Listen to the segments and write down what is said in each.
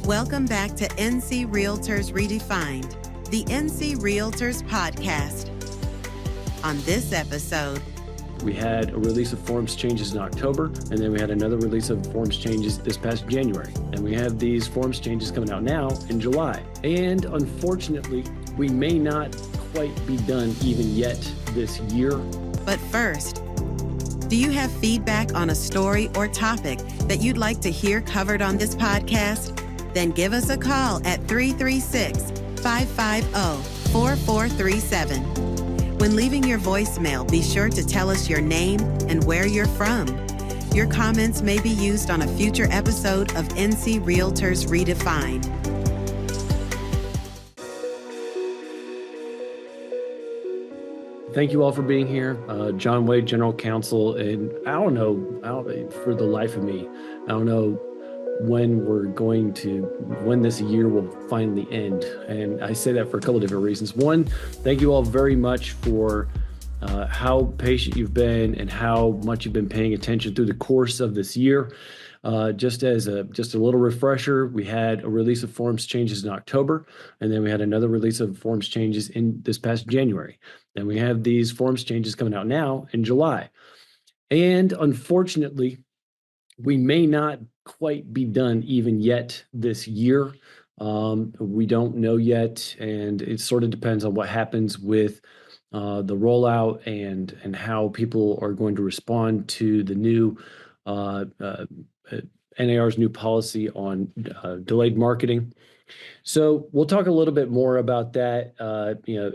Welcome back to NC Realtors Redefined, the NC Realtors podcast. On this episode, we had a release of forms changes in October, and then we had another release of forms changes this past January. And we have these forms changes coming out now in July. And unfortunately, we may not quite be done even yet this year. But first, do you have feedback on a story or topic that you'd like to hear covered on this podcast? Then give us a call at 336-550-4437. When leaving your voicemail, be sure to tell us your name and where you're from. Your comments may be used on a future episode of NC Realtors Redefined. Thank you all for being here. John Wade, General Counsel, and I don't know, for the life of me, I don't know when this year will finally end. And I say that for a couple of different reasons. One, thank you all very much for how patient you've been and how much you've been paying attention through the course of this year. Just a little refresher, we had a release of forms changes in October, and then we had another release of forms changes in this past January. And we have these forms changes coming out now in July. And unfortunately, we may not quite be done even yet this year. We don't know yet, and it sort of depends on what happens with the rollout and how people are going to respond to the new NAR's new policy on delayed marketing. So we'll talk a little bit more about that,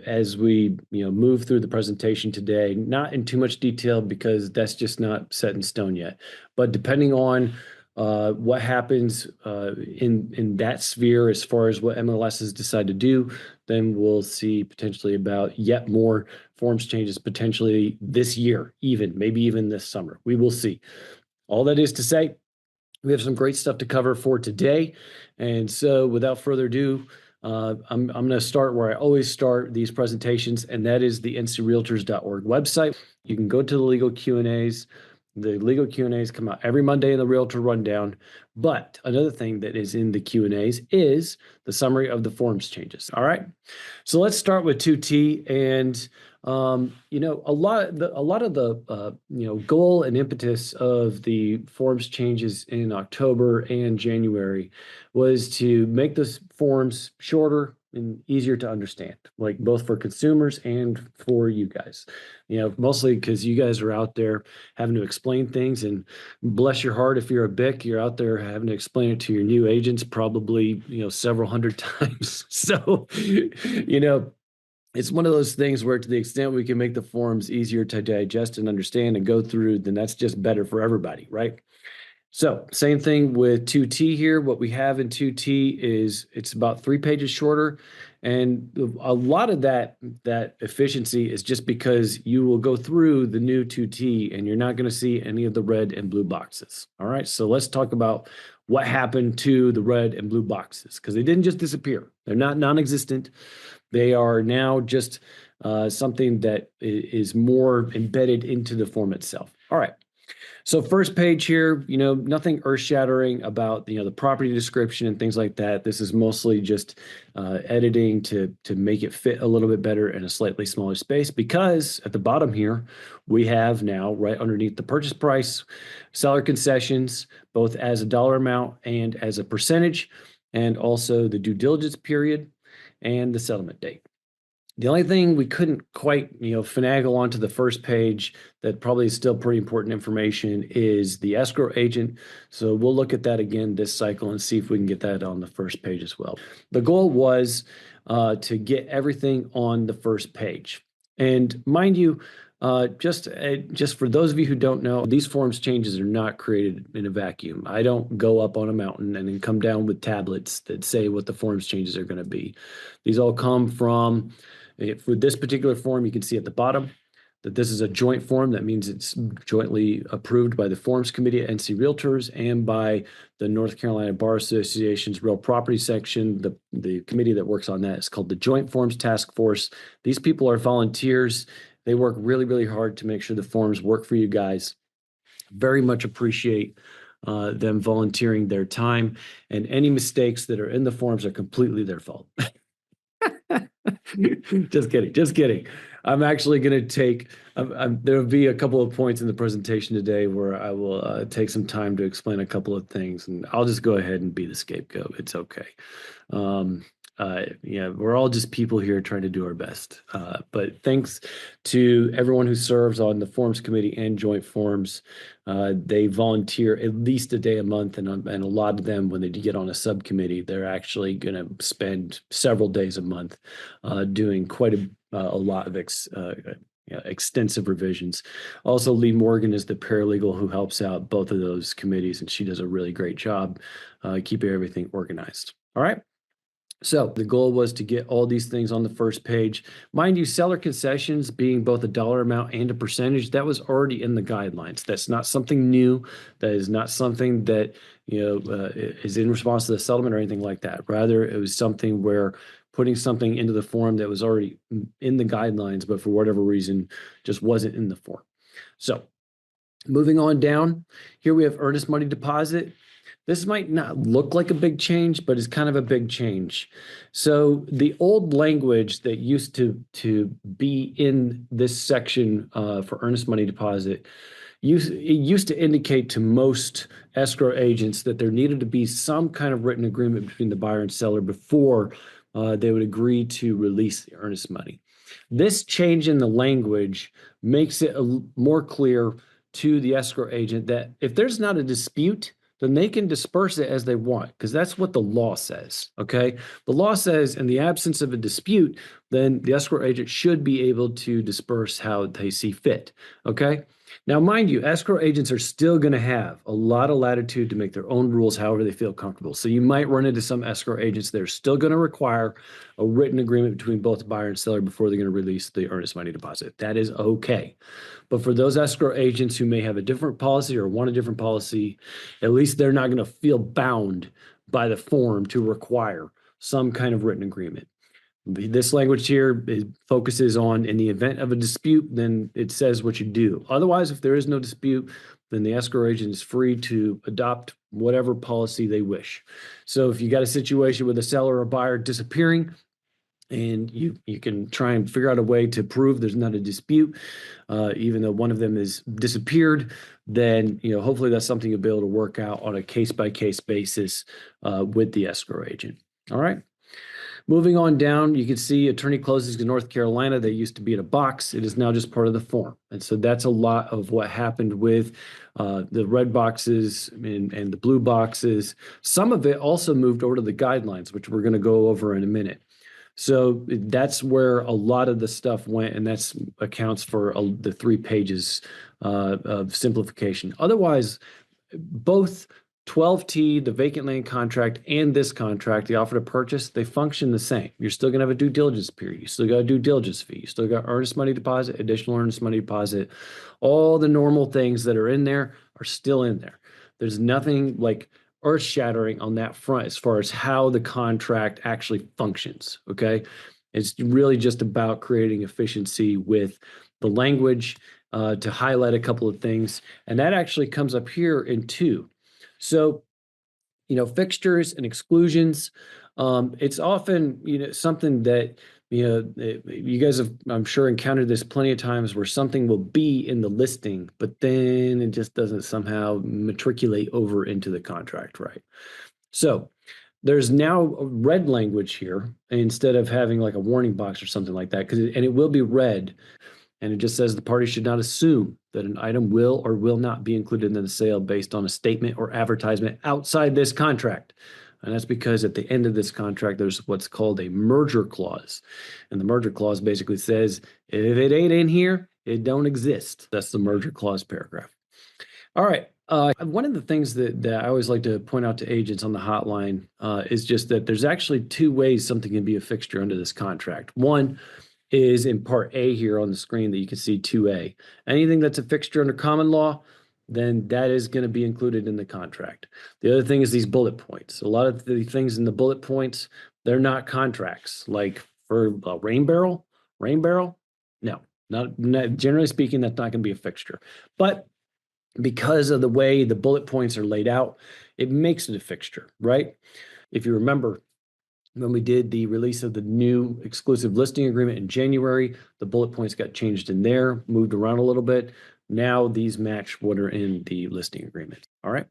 as we move through the presentation today. Not in too much detail because that's just not set in stone yet. But depending on what happens in that sphere as far as what MLSs decide to do, then we'll see potentially about yet more forms changes potentially this year, maybe even this summer. We will see. All that is to say, we have some great stuff to cover for today. And so without further ado, I'm going to start where I always start these presentations, and that is the ncrealtors.org website. You can go to the legal Q&As. The legal Q&As come out every Monday in the Realtor Rundown. But another thing that is in the Q&As is the summary of the forms changes. All right. So let's start with 2T. And a lot of the goal and impetus of the forms changes in October and January was to make those forms shorter and easier to understand, like both for consumers and for you guys. Mostly because you guys are out there having to explain things, and bless your heart, if you're a BIC, you're out there having to explain it to your new agents probably several hundred times. So it's one of those things where, to the extent we can make the forms easier to digest and understand and go through, then that's just better for everybody, right? So same thing with 2T here. What we have in 2T is it's about 3 pages shorter. And a lot of that efficiency is just because you will go through the new 2T and you're not going to see any of the red and blue boxes. All right, so let's talk about what happened to the red and blue boxes, because they didn't just disappear. They're not non-existent. They are now just something that is more embedded into the form itself. All right. So first page here, nothing earth-shattering about the property description and things like that. This is mostly just editing to make it fit a little bit better in a slightly smaller space, because at the bottom here, we have now right underneath the purchase price, seller concessions, both as a dollar amount and as a percentage, and also the due diligence period and the settlement date. The only thing we couldn't quite, finagle onto the first page that probably is still pretty important information is the escrow agent. So we'll look at that again this cycle and see if we can get that on the first page as well. The goal was to get everything on the first page. And mind you, just for those of you who don't know, these forms changes are not created in a vacuum. I don't go up on a mountain and then come down with tablets that say what the forms changes are going to be. These all come from, for this particular form, you can see at the bottom that this is a joint form. That means it's jointly approved by the Forms Committee at NC Realtors and by the North Carolina Bar Association's Real Property Section. The committee that works on that is called the Joint Forms Task Force. These people are volunteers. They work really, really hard to make sure the forms work for you guys. Very much appreciate them volunteering their time, and any mistakes that are in the forms are completely their fault. Just kidding. Just kidding. I'm actually going to take, there'll be a couple of points in the presentation today where I will take some time to explain a couple of things, and I'll just go ahead and be the scapegoat. It's okay. Yeah, we're all just people here trying to do our best. But thanks to everyone who serves on the Forms Committee and Joint Forms. They volunteer at least a day a month, and a lot of them, when they get on a subcommittee, they're actually going to spend several days a month doing quite a lot of extensive revisions. Also, Lee Morgan is the paralegal who helps out both of those committees, and she does a really great job keeping everything organized. All right. So the goal was to get all these things on the first page. Mind you, seller concessions being both a dollar amount and a percentage, that was already in the guidelines. That's not something new. That is not something that is in response to the settlement or anything like that. Rather, it was something where putting something into the form that was already in the guidelines, but for whatever reason, just wasn't in the form. So moving on down, here we have earnest money deposit. This might not look like a big change, but it's kind of a big change. So the old language that used to be in this section for earnest money deposit, it used to indicate to most escrow agents that there needed to be some kind of written agreement between the buyer and seller before they would agree to release the earnest money. This change in the language makes it more clear to the escrow agent that if there's not a dispute, then they can disperse it as they want, because that's what the law says, okay? The law says in the absence of a dispute, then the escrow agent should be able to disperse how they see fit, okay? Now, mind you, escrow agents are still going to have a lot of latitude to make their own rules however they feel comfortable. So you might run into some escrow agents that are still going to require a written agreement between both the buyer and seller before they're going to release the earnest money deposit. That is okay. But for those escrow agents who may have a different policy or want a different policy, at least they're not going to feel bound by the form to require some kind of written agreement. This language here focuses on in the event of a dispute, then it says what you do. Otherwise, if there is no dispute, then the escrow agent is free to adopt whatever policy they wish. So if you got a situation with a seller or buyer disappearing, and you can try and figure out a way to prove there's not a dispute, even though one of them is disappeared, then hopefully that's something you'll be able to work out on a case-by-case basis with the escrow agent. All right. Moving on down, you can see attorney closings in North Carolina. They used to be in a box. It is now just part of the form. And so that's a lot of what happened with the red boxes and the blue boxes. Some of it also moved over to the guidelines, which we're going to go over in a minute. So that's where a lot of the stuff went, and that's accounts for the 3 pages of simplification. Otherwise, both 12T, the vacant land contract, and this contract, the offer to purchase, they function the same. You're still going to have a due diligence period. You still got a due diligence fee. You still got earnest money deposit, additional earnest money deposit. All the normal things that are in there are still in there. There's nothing like earth-shattering on that front as far as how the contract actually functions, okay? It's really just about creating efficiency with the language to highlight a couple of things. And that actually comes up here in 2. So, fixtures and exclusions, it's often, something that, you guys have, I'm sure, encountered this plenty of times where something will be in the listing, but then it just doesn't somehow matriculate over into the contract, right? So there's now a red language here instead of having like a warning box or something like that, and it will be red. And it just says the party should not assume that an item will or will not be included in the sale based on a statement or advertisement outside this contract. And that's because at the end of this contract, there's what's called a merger clause. And the merger clause basically says, if it ain't in here, it don't exist. That's the merger clause paragraph. All right. One of the things that I always like to point out to agents on the hotline is just that there's actually 2 ways something can be a fixture under this contract. One is in part A here on the screen that you can see 2A. Anything that's a fixture under common law, then that is going to be included in the contract. The other thing is these bullet points. A lot of the things in the bullet points, they're not contracts. Like for a rain barrel, no, not generally speaking, that's not going to be a fixture. But because of the way the bullet points are laid out, it makes it a fixture, right? If you remember, when we did the release of the new exclusive listing agreement in January, the bullet points got changed in there, moved around a little bit. Now these match what are in the listing agreement. All right.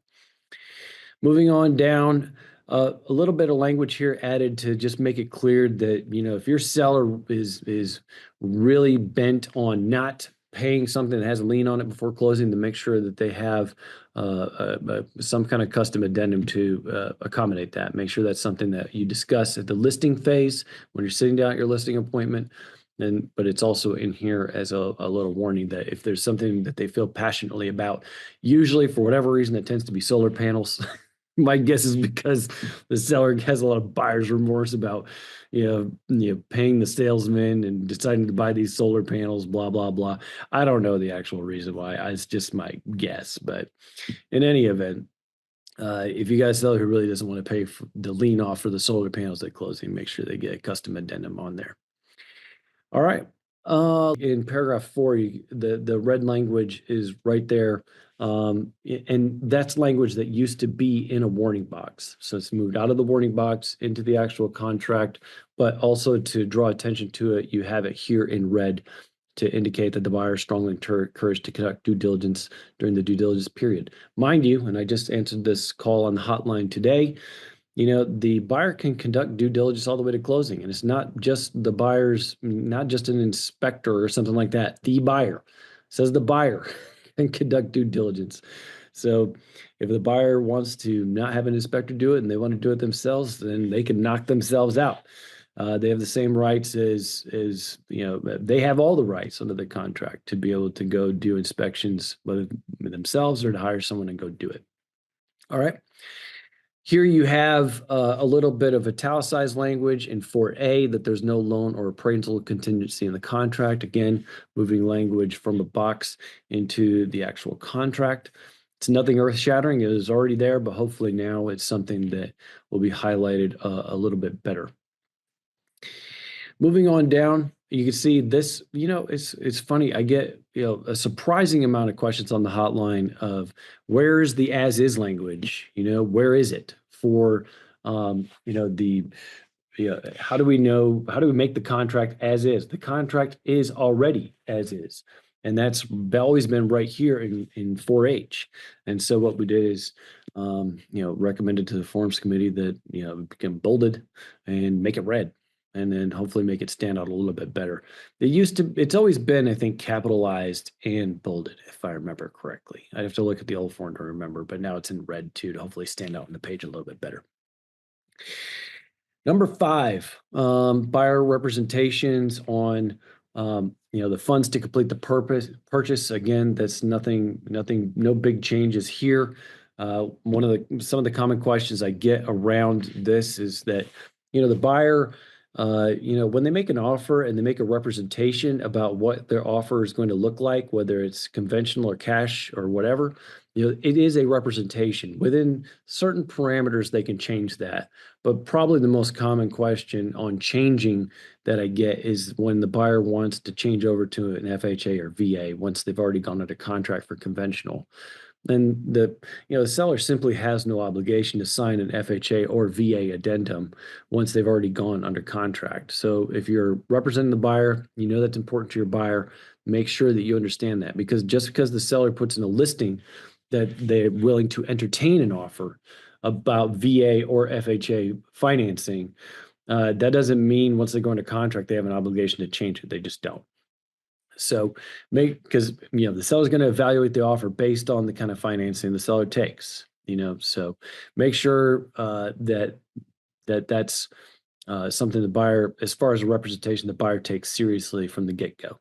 Moving on down, a little bit of language here added to just make it clear that, if your seller is really bent on not paying something that has a lien on it before closing, to make sure that they have some kind of custom addendum to accommodate that. Make sure that's something that you discuss at the listing phase when you're sitting down at your listing appointment. But it's also in here as a little warning that if there's something that they feel passionately about, usually for whatever reason, it tends to be solar panels. My guess is because the seller has a lot of buyer's remorse about, paying the salesman and deciding to buy these solar panels, blah, blah, blah. I don't know the actual reason why. It's just my guess. But in any event, if you got a seller who really doesn't want to pay for the lien off for the solar panels at closing, make sure they get a custom addendum on there. All right. In paragraph 4, the red language is right there. And that's language that used to be in a warning box. So it's moved out of the warning box into the actual contract, but also to draw attention to it, you have it here in red to indicate that the buyer is strongly encouraged to conduct due diligence during the due diligence period. Mind you, and I just answered this call on the hotline today, the buyer can conduct due diligence all the way to closing. And it's not just the buyer's, not just an inspector or something like that. The buyer says the buyer can conduct due diligence. So if the buyer wants to not have an inspector do it and they want to do it themselves, then they can knock themselves out. They have the same rights as they have all the rights under the contract to be able to go do inspections, whether themselves or to hire someone and go do it. All right. Here you have a little bit of italicized language in 4A that there's no loan or appraisal contingency in the contract. Again, moving language from a box into the actual contract. It's nothing earth-shattering. It is already there, but hopefully now it's something that will be highlighted a little bit better. Moving on down, you can see this, it's funny. I get, a surprising amount of questions on the hotline of where is the as is language? Where is it for, how do we make the contract as is? The contract is already as is. And that's always been right here in 4H. And so what we did is, recommended to the forms committee that, it become bolded and make it red, and then hopefully make it stand out a little bit better. It's always been, I think, capitalized and bolded, if I remember correctly. I'd have to look at the old form to remember, but now it's in red too, to hopefully stand out on the page a little bit better. Number 5, buyer representations on, the funds to complete the purchase. Again, that's nothing, no big changes here. Some of the common questions I get around this is that, the buyer, when they make an offer and they make a representation about what their offer is going to look like, whether it's conventional or cash or whatever, it is a representation. Within certain parameters, they can change that. But probably the most common question on changing that I get is when the buyer wants to change over to an FHA or VA once they've already gone under contract for conventional. And the seller simply has no obligation to sign an FHA or VA addendum once they've already gone under contract. So if you're representing the buyer, that's important to your buyer. Make sure that you understand that, because just because the seller puts in a listing that they're willing to entertain an offer about VA or FHA financing, that doesn't mean once they go under contract they have an obligation to change it. They just don't. So because the seller's going to evaluate the offer based on the kind of financing the seller takes, so make sure that's something the buyer, as far as a representation, the buyer takes seriously from the get-go.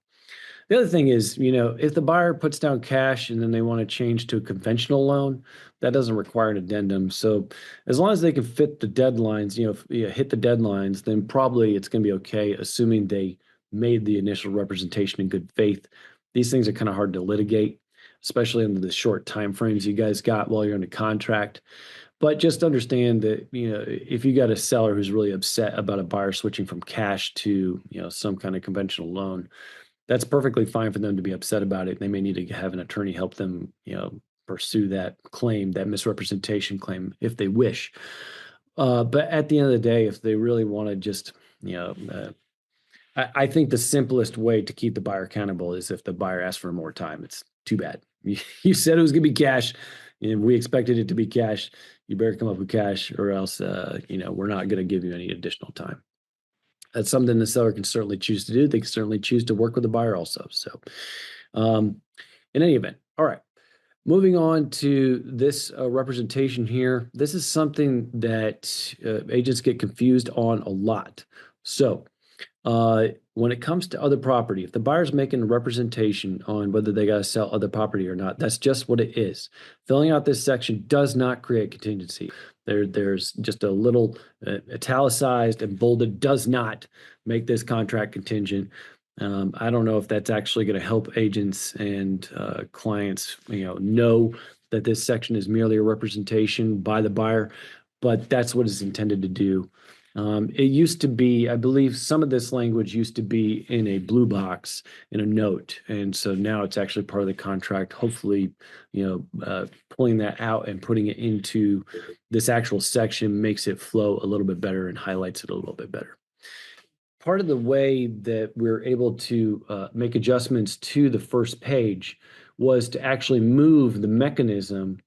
The other thing is, if the buyer puts down cash and then they want to change to a conventional loan, that doesn't require an addendum. So as long as they can fit the deadlines, hit the deadlines, then probably it's going to be okay, assuming they made the initial representation in good faith. These things are kind of hard to litigate, especially under the short time frames you guys got while you're under contract. But just understand that, if you got a seller who's really upset about a buyer switching from cash to, some kind of conventional loan, that's perfectly fine for them to be upset about it. They may need to have an attorney help them, pursue that claim, that misrepresentation claim, if they wish. But at the end of the day, if they really want to just, I think the simplest way to keep the buyer accountable is if the buyer asks for more time. It's too bad. You said it was going to be cash, and we expected it to be cash. You better come up with cash, or else, we're not going to give you any additional time. That's something the seller can certainly choose to do. They can certainly choose to work with the buyer also. So, in any event, all right. Moving on to this representation here. This is something that agents get confused on a lot. So, when it comes to other property, if the buyer's making a representation on whether they got to sell other property or not, that's just what it is. Filling out this section does not create contingency. There's just a little italicized and bolded, does not make this contract contingent. I don't know if that's actually going to help agents and clients, know that this section is merely a representation by the buyer, but that's what it's intended to do. It used to be, I believe some of this language used to be in a blue box in a note. And so now it's actually part of the contract, hopefully, pulling that out and putting it into this actual section makes it flow a little bit better and highlights it a little bit better. Part of the way that we're able to make adjustments to the first page was to actually move the mechanism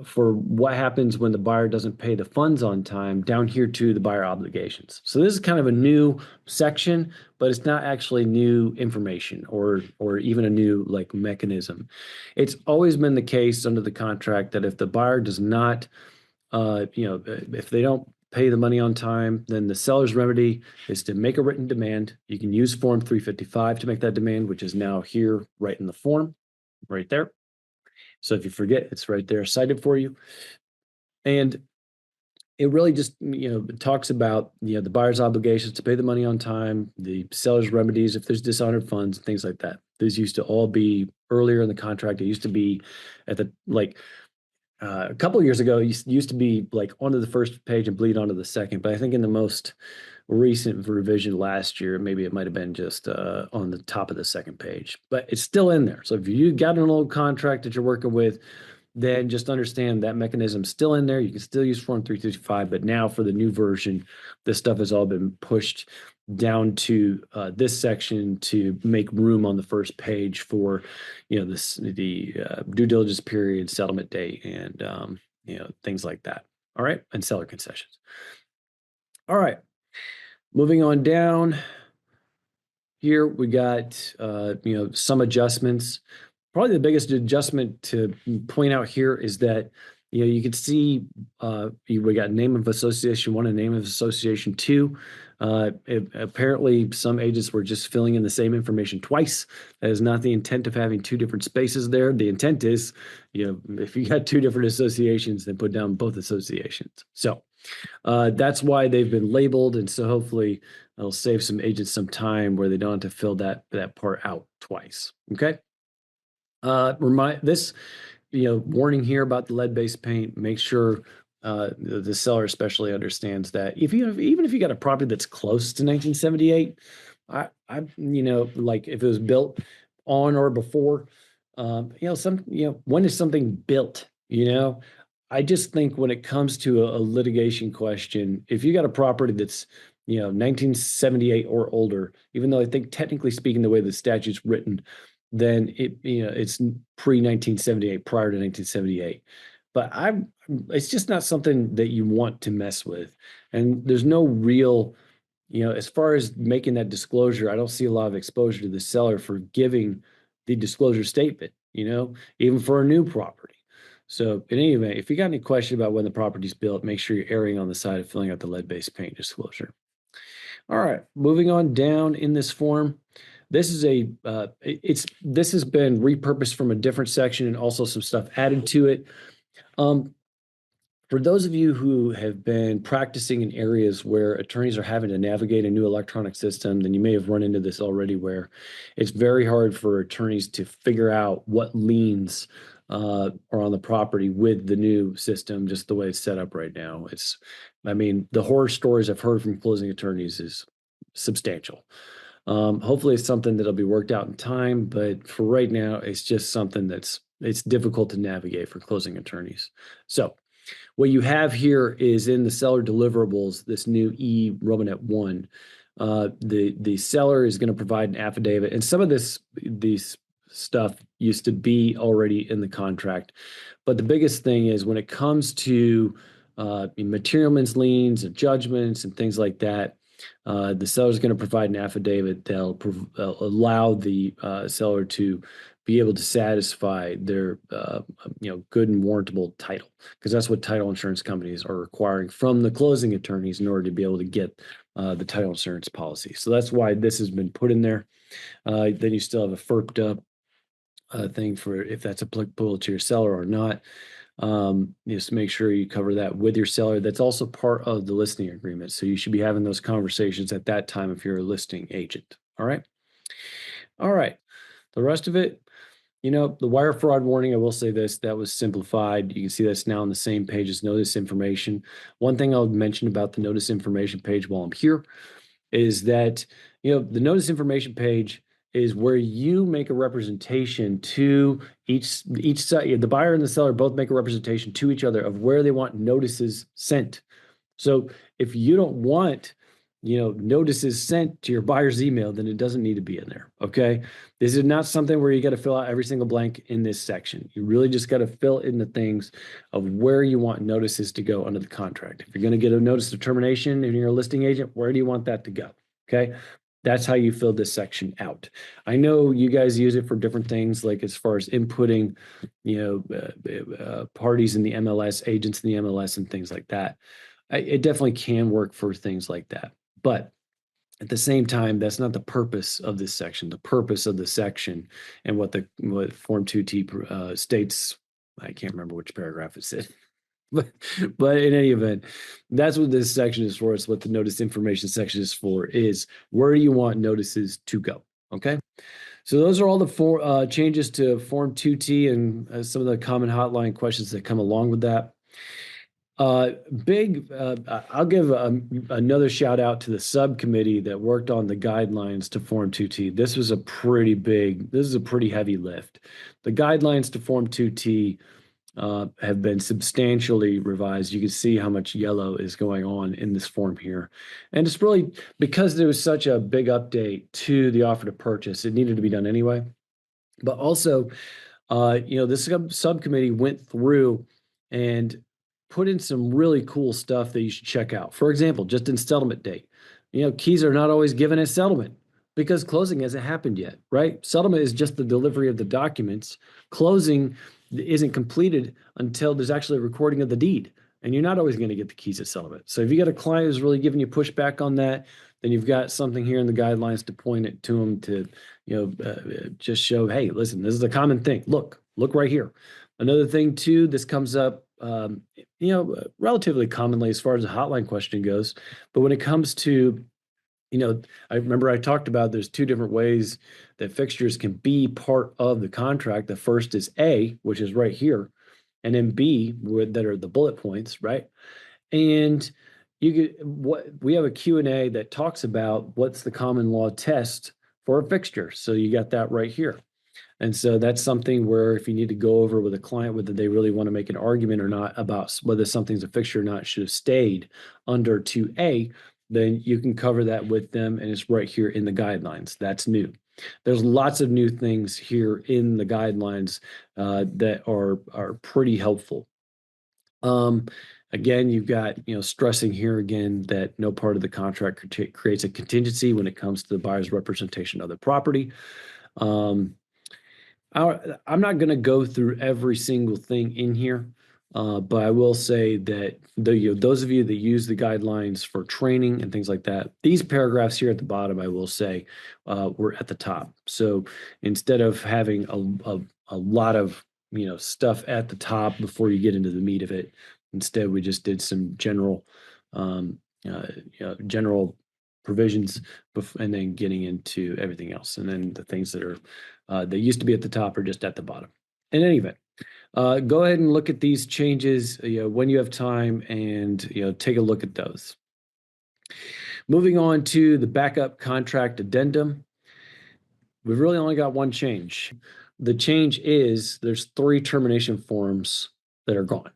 for what happens when the buyer doesn't pay the funds on time down here to the buyer obligations. So this is kind of a new section, but it's not actually new information or even a new mechanism. It's always been the case under the contract that if the buyer does not, if they don't pay the money on time, then the seller's remedy is to make a written demand. You can use Form 355 to make that demand, which is now here right in the form, right there. So if you forget, it's right there cited for you. And it really just, talks about, the buyer's obligations to pay the money on time, the seller's remedies if there's dishonored funds, things like that. These used to all be earlier in the contract. It used to be at the, a couple of years ago, it used to be onto the first page and bleed onto the second. But I think in the most recent revision last year, maybe it might have been just on the top of the second page, but it's still in there. So if you got an old contract that you're working with, then just understand that mechanism's still in there. You can still use Form 355, but now for the new version, this stuff has all been pushed down to this section to make room on the first page for, the due diligence period, settlement date, and things like that. All right, and seller concessions. All right, moving on down here, we got some adjustments. Probably the biggest adjustment to point out here is that, you can see we got name of association 1 and name of association 2. Apparently, some agents were just filling in the same information twice. That is not the intent of having 2 different spaces there. The intent is, if you got 2 different associations, then put down both associations. So that's why they've been labeled. And so hopefully it'll save some agents some time where they don't have to fill that part out twice. Okay. Remind this, warning here about the lead-based paint. Make sure the seller especially understands that even if you got a property that's close to 1978, if it was built on or before, when is something built? I just think when it comes to a litigation question, if you got a property that's 1978 or older, even though I think technically speaking the way the statute's written, then it's pre-1978, prior to 1978. But it's just not something that you want to mess with. And there's no real, as far as making that disclosure, I don't see a lot of exposure to the seller for giving the disclosure statement, even for a new property. So in any event, if you got any question about when the property's built, make sure you're erring on the side of filling out the lead-based paint disclosure. All right, moving on down in this form. This is this has been repurposed from a different section and also some stuff added to it. For those of you who have been practicing in areas where attorneys are having to navigate a new electronic system, then you may have run into this already, where it's very hard for attorneys to figure out what liens are on the property with the new system, just the way it's set up right now. The horror stories I've heard from closing attorneys is substantial. Hopefully it's something that'll be worked out in time, but for right now, it's just something it's difficult to navigate for closing attorneys. So what you have here is in the seller deliverables, this new E Romanet 1. The seller is going to provide an affidavit, and some of these stuff used to be already in the contract. But the biggest thing is when it comes to materialmen's liens and judgments and things like that, the seller is going to provide an affidavit that'll allow the seller to be able to satisfy their good and warrantable title, because that's what title insurance companies are requiring from the closing attorneys in order to be able to get the title insurance policy. So that's why this has been put in there. Then you still have a FERPed up thing for if that's applicable to your seller or not. Just make sure you cover that with your seller. That's also part of the listing agreement. So you should be having those conversations at that time if you're a listing agent. All right. All right. The rest of it, the wire fraud warning, I will say this, that was simplified. You can see that's now on the same page as notice information. One thing I'll mention about the notice information page while I'm here is that, the notice information page is where you make a representation to each side. The buyer and the seller both make a representation to each other of where they want notices sent. So if you don't want, notices sent to your buyer's email, then it doesn't need to be in there. Okay. This is not something where you got to fill out every single blank in this section. You really just got to fill in the things of where you want notices to go under the contract. If you're going to get a notice of termination and you're a listing agent, where do you want that to go? Okay. That's how you fill this section out. I know you guys use it for different things, like as far as inputting, parties in the MLS, agents in the MLS, and things like that. It definitely can work for things like that. But at the same time, that's not the purpose of this section. The purpose of the section and what Form 2T states, I can't remember which paragraph it said. But in any event, that's what this section is for. It's what the notice information section is for, is where you want notices to go. Okay. So those are all the changes to Form 2T and some of the common hotline questions that come along with that. I'll give another shout out to the subcommittee that worked on the guidelines to Form 2T. This is a pretty heavy lift. The guidelines to Form 2T have been substantially revised. You can see how much yellow is going on in this form here. And it's really because there was such a big update to the offer to purchase, it needed to be done anyway. But also, this subcommittee went through and put in some really cool stuff that you should check out. For example, just in settlement date, keys are not always given as settlement because closing hasn't happened yet, right? Settlement is just the delivery of the documents. Closing isn't completed until there's actually a recording of the deed, and you're not always going to get the keys at settlement. So if you got a client who's really giving you pushback on that, then you've got something here in the guidelines to point it to them to, just show, hey, listen, this is a common thing. Look right here. Another thing too, this comes up, relatively commonly as far as the hotline question goes, but when it comes to, I remember I talked about there's two different ways that fixtures can be part of the contract. The first is A, which is right here, and then B, that are the bullet points, right? And we have a Q&A that talks about what's the common law test for a fixture. So you got that right here. And so that's something where if you need to go over with a client whether they really want to make an argument or not about whether something's a fixture or not should have stayed under 2A, then you can cover that with them, and it's right here in the guidelines. That's new. There's lots of new things here in the guidelines that are pretty helpful. Again, you've got, stressing here again that no part of the contract creates a contingency when it comes to the buyer's representation of the property. I'm not going to go through every single thing in here, but I will say that those of you that use the guidelines for training and things like that, these paragraphs here at the bottom, I will say, were at the top. So instead of having a lot of stuff at the top before you get into the meat of it, instead we just did some general provisions and then getting into everything else, and then the things that are that used to be at the top are just at the bottom. In any event, go ahead and look at these changes when you have time, and take a look at those. Moving on to the backup contract addendum. We've really only got one change. The change is there's 3 termination forms that are gone.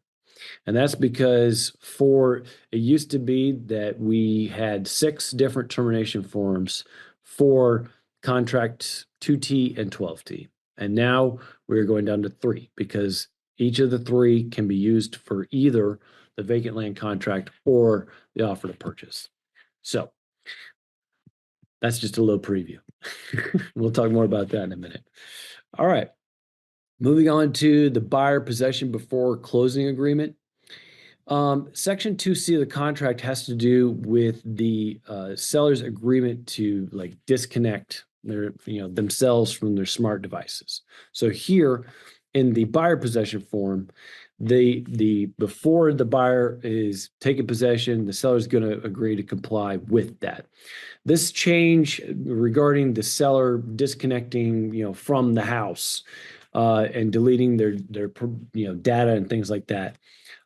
And that's because it used to be that we had 6 different termination forms for contracts 2T and 12T. And now we're going down to 3 because each of the 3 can be used for either the vacant land contract or the offer to purchase. So that's just a little preview. We'll talk more about that in a minute. All right. Moving on to the buyer possession before closing agreement. Section 2C of the contract has to do with the seller's agreement to like disconnect themselves from their smart devices. So here in the buyer possession form, before the buyer is taking possession, the seller is going to agree to comply with that. This change regarding the seller disconnecting, from the house and deleting their data and things like that.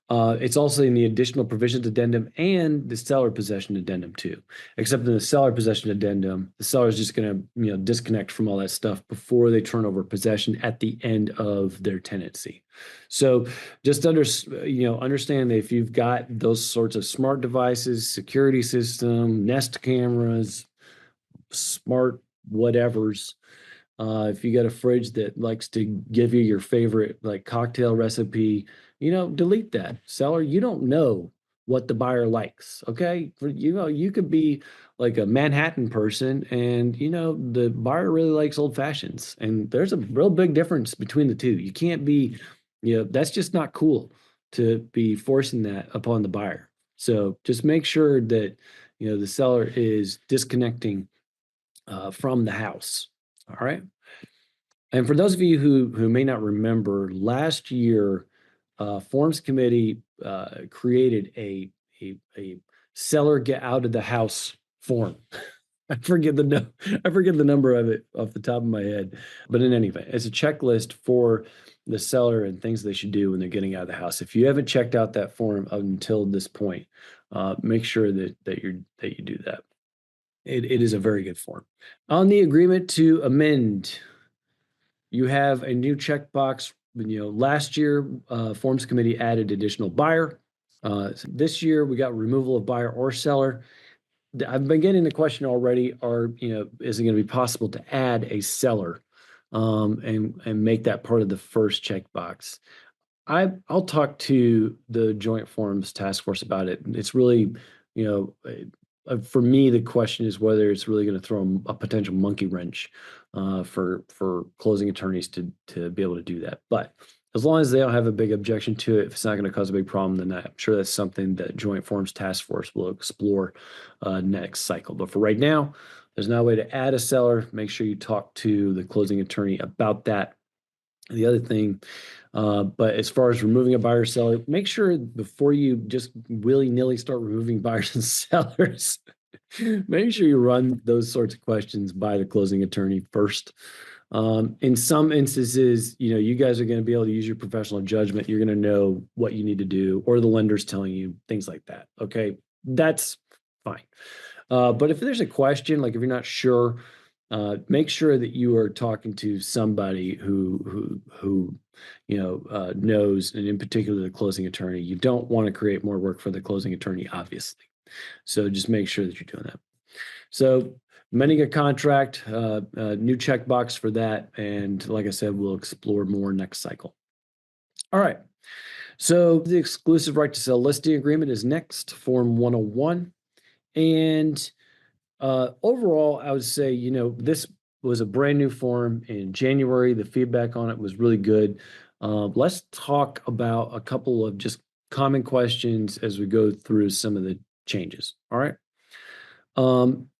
It's also in the additional provisions addendum and the seller possession addendum too. Except in the seller possession addendum, the seller is just going to disconnect from all that stuff before they turn over possession at the end of their tenancy. So just understand that if you've got those sorts of smart devices, security system, Nest cameras, smart whatevers. If you got a fridge that likes to give you your favorite like cocktail recipe, delete that. Seller, you don't know what the buyer likes. Okay. You could be like a Manhattan person and the buyer really likes old fashions. And there's a real big difference between the two. You can't be, that's just not cool to be forcing that upon the buyer. So just make sure that the seller is disconnecting from the house. All right. And for those of you who may not remember, last year, Forms Committee created a seller get out of the house form. I forget the number of it off the top of my head, but in any event, it's a checklist for the seller and things they should do when they're getting out of the house. If you haven't checked out that form until this point, make sure that you do that. It is a very good form. On the agreement to amend, you have a new checkbox. Last year, Forms Committee added additional buyer. This year, we got removal of buyer or seller. I've been getting the question already, is it going to be possible to add a seller and make that part of the first checkbox? I'll talk to the Joint Forms Task Force about it. It's really, for me, the question is whether it's really going to throw a potential monkey wrench for closing attorneys to be able to do that. But as long as they don't have a big objection to it, if it's not going to cause a big problem, then I'm sure that's something that Joint Forms Task Force will explore next cycle. But for right now, there's no way to add a seller. Make sure you talk to the closing attorney about that. The other thing, but as far as removing a buyer or seller, make sure before you just willy-nilly start removing buyers and sellers, make sure you run those sorts of questions by the closing attorney first. In some instances, you guys are going to be able to use your professional judgment. You're going to know what you need to do, or the lender's telling you things like that. Okay, that's fine. But if there's a question, like if you're not sure, make sure that you are talking to somebody who knows, and in particular the closing attorney. You don't want to create more work for the closing attorney, obviously. So just make sure that you're doing that. So amending a contract, new checkbox for that, and like I said, we'll explore more next cycle. All right. So the exclusive right to sell listing agreement is next, Form 101, and overall, I would say, this was a brand new form in January. The feedback on it was really good. Let's talk about a couple of just common questions as we go through some of the changes. All right.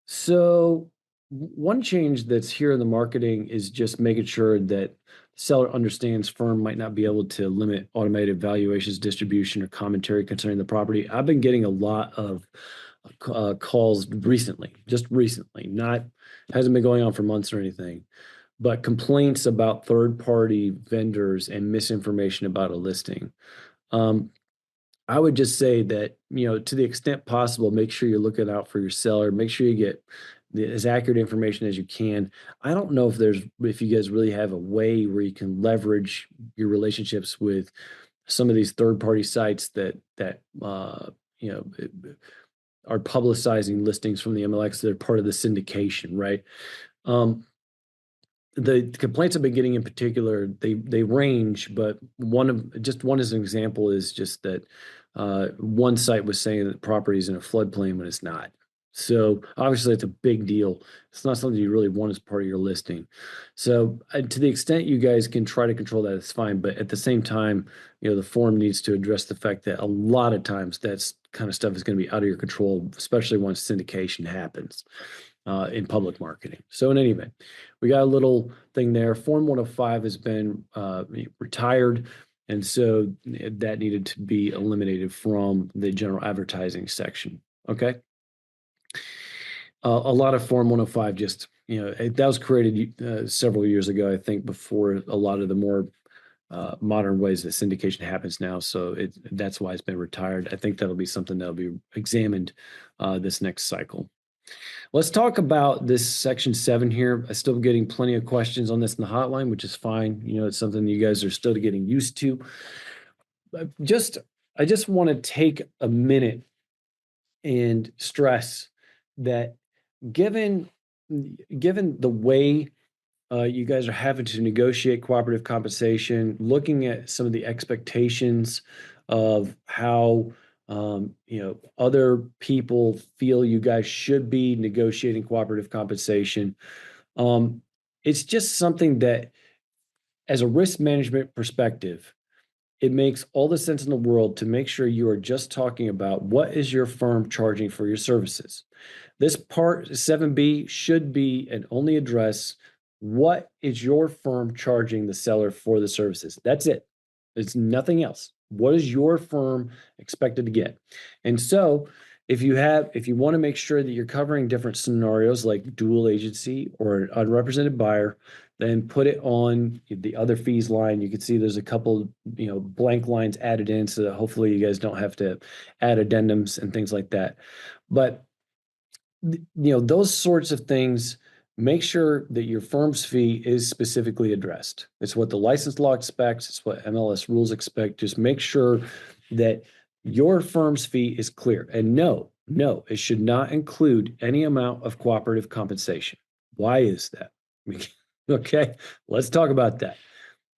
So one change that's here in the marketing is just making sure that the seller understands firm might not be able to limit automated valuations, distribution, or commentary concerning the property. I've been getting a lot of calls just recently, hasn't been going on for months or anything, but complaints about third-party vendors and misinformation about a listing. I would just say that, to the extent possible, make sure you're looking out for your seller. Make sure you get as accurate information as you can. I don't know if you guys really have a way where you can leverage your relationships with some of these third-party sites that you know are publicizing listings from the MLX. They're part of the syndication, right? Um, the complaints I've been getting in particular, they range, but one as an example is just that one site was saying that the property is in a floodplain when it's not. So obviously it's a big deal. It's not something you really want as part of your listing. So to the extent you guys can try to control that, it's fine. But at the same time, the form needs to address the fact that a lot of times that's kind of stuff is going to be out of your control, especially once syndication happens in public marketing. So in any event, we got a little thing there. Form 105 has been retired, and so that needed to be eliminated from the general advertising section. Okay. A lot of Form 105 just, that was created several years ago, I think, before a lot of the more modern ways that syndication happens now. So that's why it's been retired. I think that'll be something that'll be examined this next cycle. Let's talk about this section 7 here. I'm still getting plenty of questions on this in the hotline, which is fine. It's something you guys are still getting used to. I just want to take a minute and stress that given the way you guys are having to negotiate cooperative compensation, looking at some of the expectations of how other people feel you guys should be negotiating cooperative compensation. It's just something that, as a risk management perspective, it makes all the sense in the world to make sure you are just talking about what is your firm charging for your services. This part 7B should be and only address what is your firm charging the seller for the services. That's it. It's nothing else. What is your firm expected to get? And so if you want to make sure that you're covering different scenarios like dual agency or an unrepresented buyer, then put it on the other fees line. You can see there's a couple, blank lines added in so that hopefully you guys don't have to add addendums and things like that. But those sorts of things, make sure that your firm's fee is specifically addressed. It's what the license law expects. It's what MLS rules expect. Just make sure that your firm's fee is clear. And no, it should not include any amount of cooperative compensation. Why is that? Okay, let's talk about that.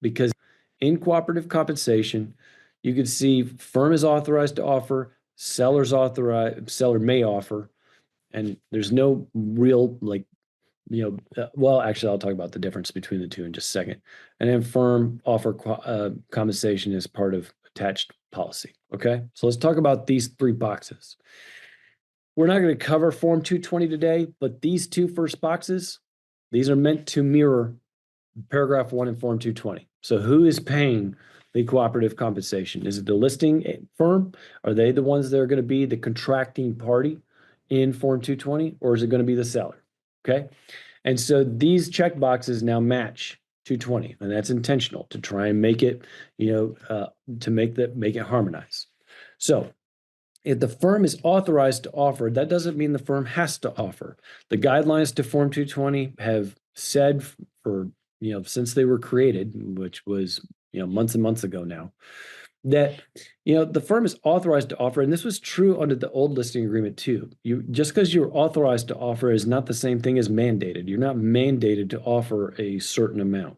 Because in cooperative compensation, you can see firm is authorized to offer, seller may offer, and there's no real well, actually, I'll talk about the difference between the two in just a second. And then firm offer compensation as part of attached policy. Okay, so let's talk about these 3 boxes. We're not going to cover Form 220 today, but these 2 first boxes, these are meant to mirror paragraph 1 in Form 220. So who is paying the cooperative compensation? Is it the listing firm? Are they the ones that are going to be the contracting party in Form 220, or is it going to be the seller? Okay. And so these check boxes now match 220, and that's intentional to try and make it, to make it harmonize. So if the firm is authorized to offer, that doesn't mean the firm has to offer. The guidelines to Form 220 have said for, since they were created, which was, months and months ago now, that the firm is authorized to offer, and this was true under the old listing agreement too. Just because you're authorized to offer is not the same thing as mandated. You're not mandated to offer a certain amount.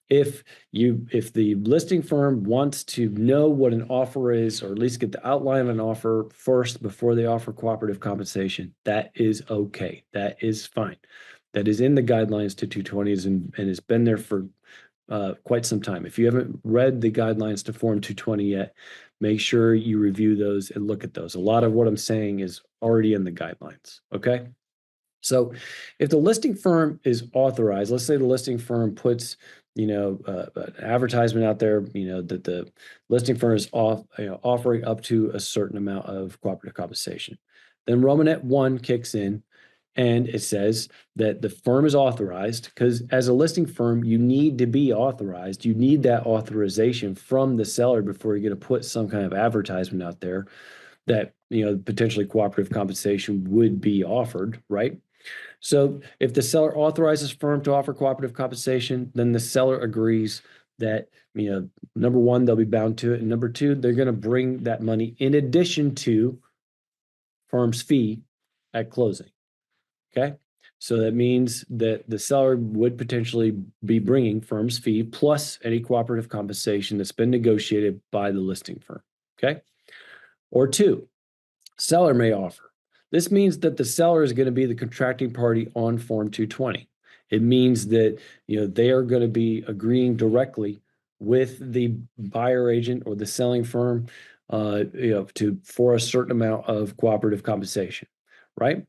If the listing firm wants to know what an offer is, or at least get the outline of an offer first before they offer cooperative compensation, that is okay. That is fine. That is in the guidelines to 220s and has been there for quite some time. If you haven't read the guidelines to Form 220 yet, make sure you review those and look at those. A lot of what I'm saying is already in the guidelines, okay? So if the listing firm is authorized, let's say the listing firm puts, an advertisement out there, that the listing firm is offering up to a certain amount of cooperative compensation. Then Romanet 1 kicks in, And it says that the firm is authorized, because as a listing firm, you need to be authorized. You need that authorization from the seller before you're going to put some kind of advertisement out there that, potentially cooperative compensation would be offered, right? So if the seller authorizes firm to offer cooperative compensation, then the seller agrees that, number one, they'll be bound to it. And number two, they're going to bring that money in addition to firm's fee at closing. Okay. So that means that the seller would potentially be bringing firm's fee plus any cooperative compensation that's been negotiated by the listing firm. Okay. Or two, seller may offer. This means that the seller is going to be the contracting party on Form 220. It means that, they are going to be agreeing directly with the buyer agent or the selling firm, for a certain amount of cooperative compensation, right?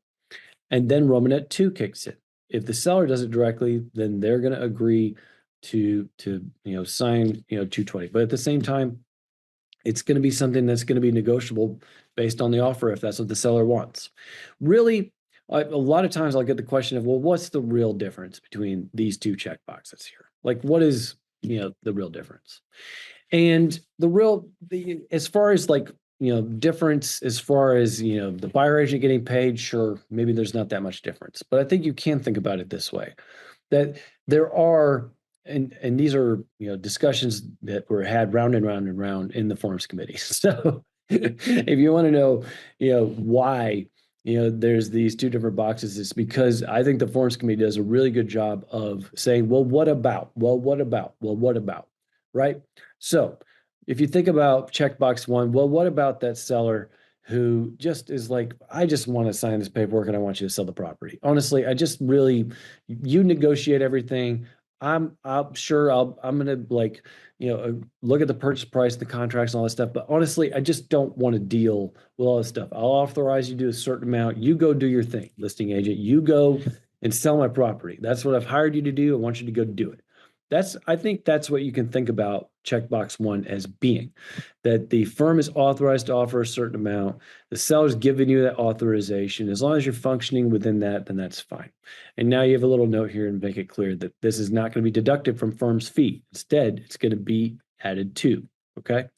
And then Romanet 2 kicks in. If the seller does it directly, then they're going to agree to sign 220. But at the same time, it's going to be something that's going to be negotiable based on the offer if that's what the seller wants. Really, a lot of times I'll get the question of, well, what's the real difference between these two check boxes here? Like, what is the real difference? And as far as like, difference as far as, the buyer agent getting paid, sure, maybe there's not that much difference. But I think you can think about it this way, that there are, and these are, discussions that were had round and round and round in the forms committee. So if you want to know, why, there's these two different boxes, it's because I think the forms committee does a really good job of saying, well, what about? Well, what about? Well, what about? Right? So if you think about checkbox one, well, what about that seller who just is like, I just want to sign this paperwork and I want you to sell the property. Honestly, you negotiate everything. I'm sure I'm gonna like, look at the purchase price, the contracts and all that stuff. But honestly, I just don't want to deal with all this stuff. I'll authorize you to do a certain amount. You go do your thing, listing agent. You go and sell my property. That's what I've hired you to do. I want you to go do it. I think that's what you can think about checkbox one as being, that the firm is authorized to offer a certain amount. The seller's giving you that authorization. As long as you're functioning within that, then that's fine. And now you have a little note here and make it clear that this is not going to be deducted from firm's fee. Instead, it's going to be added to. Okay.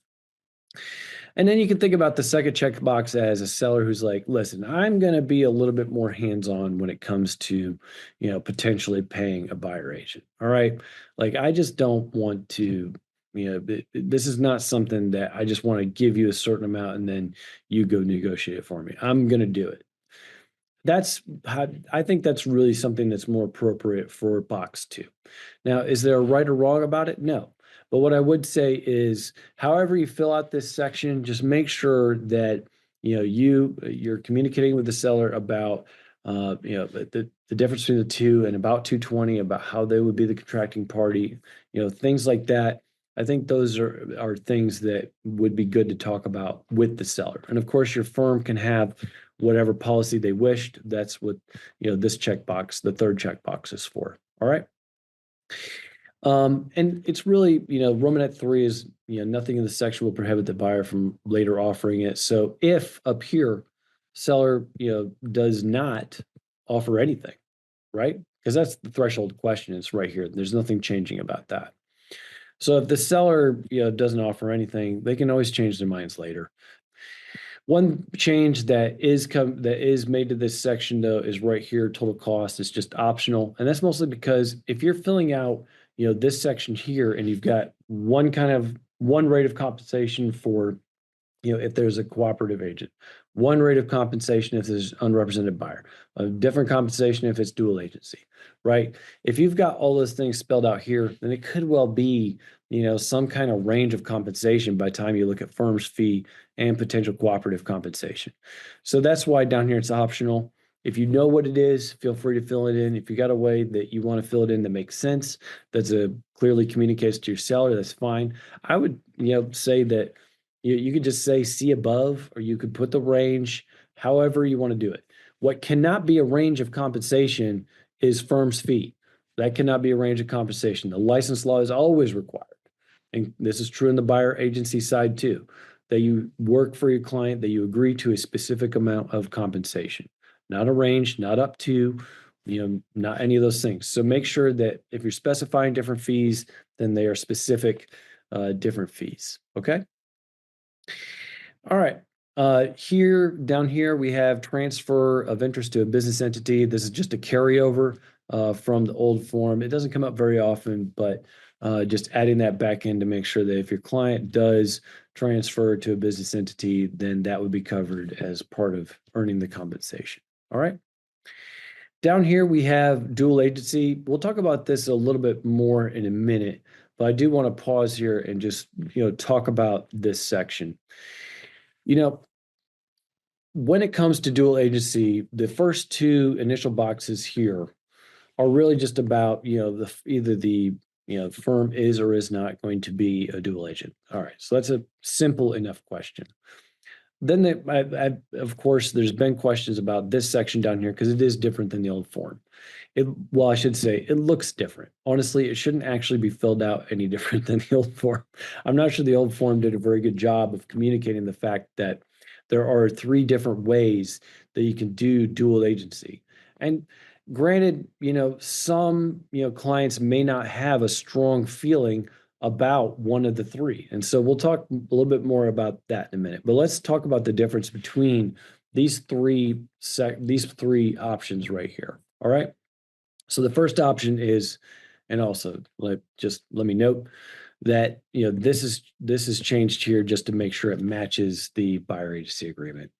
And then you can think about the second checkbox as a seller who's like, listen, I'm going to be a little bit more hands-on when it comes to, potentially paying a buyer agent. All right. Like, I just don't want to, this is not something that I just want to give you a certain amount and then you go negotiate it for me. I'm going to do it. I think that's really something that's more appropriate for box two. Now, is there a right or wrong about it? No. But what I would say is, however you fill out this section, just make sure that you're communicating with the seller about the difference between the two and about 220, about how they would be the contracting party, things like that. I think those are things that would be good to talk about with the seller. And of course, your firm can have whatever policy they wished. That's what this checkbox, the third checkbox, is for. All right. And it's really, Romanet 3 is, nothing in the section will prohibit the buyer from later offering it. So if up here, seller, does not offer anything, right? Because that's the threshold question. It's right here. There's nothing changing about that. So if the seller, doesn't offer anything, they can always change their minds later. One change that is made to this section, though, is right here. Total cost is just optional, and that's mostly because if you're filling out, this section here, and you've got one rate of compensation for, if there's a cooperative agent, one rate of compensation if there's unrepresented buyer, a different compensation if it's dual agency, right? If you've got all those things spelled out here, then it could well be, some kind of range of compensation by the time you look at firm's fee and potential cooperative compensation. So that's why down here it's optional. If you know what it is, feel free to fill it in. If you got a way that you want to fill it in that makes sense, that's clearly communicates to your seller, that's fine. I would, say that you could just say see above, or you could put the range, however you want to do it. What cannot be a range of compensation is firm's fee. That cannot be a range of compensation. The license law is always required. And this is true in the buyer agency side too, that you work for your client, that you agree to a specific amount of compensation. not a range, not up to, not any of those things. So make sure that if you're specifying different fees, then they are specific different fees. Okay. All right. Down here, we have transfer of interest to a business entity. This is just a carryover from the old form. It doesn't come up very often, but just adding that back in to make sure that if your client does transfer to a business entity, then that would be covered as part of earning the compensation. All right. Down here, we have dual agency. We'll talk about this a little bit more in a minute, but I do want to pause here and just, talk about this section. When it comes to dual agency, the first two initial boxes here are really just about, either the, firm is or is not going to be a dual agent. All right, so that's a simple enough question. Then, of course, there's been questions about this section down here because it is different than the old form. I should say it looks different. Honestly, it shouldn't actually be filled out any different than the old form. I'm not sure the old form did a very good job of communicating the fact that there are three different ways that you can do dual agency. And granted, some, clients may not have a strong feeling about one of the three. And so we'll talk a little bit more about that in a minute. But let's talk about the difference between these three options right here. All right. So the first option is, and also let me note that this is changed here just to make sure it matches the buyer agency agreement.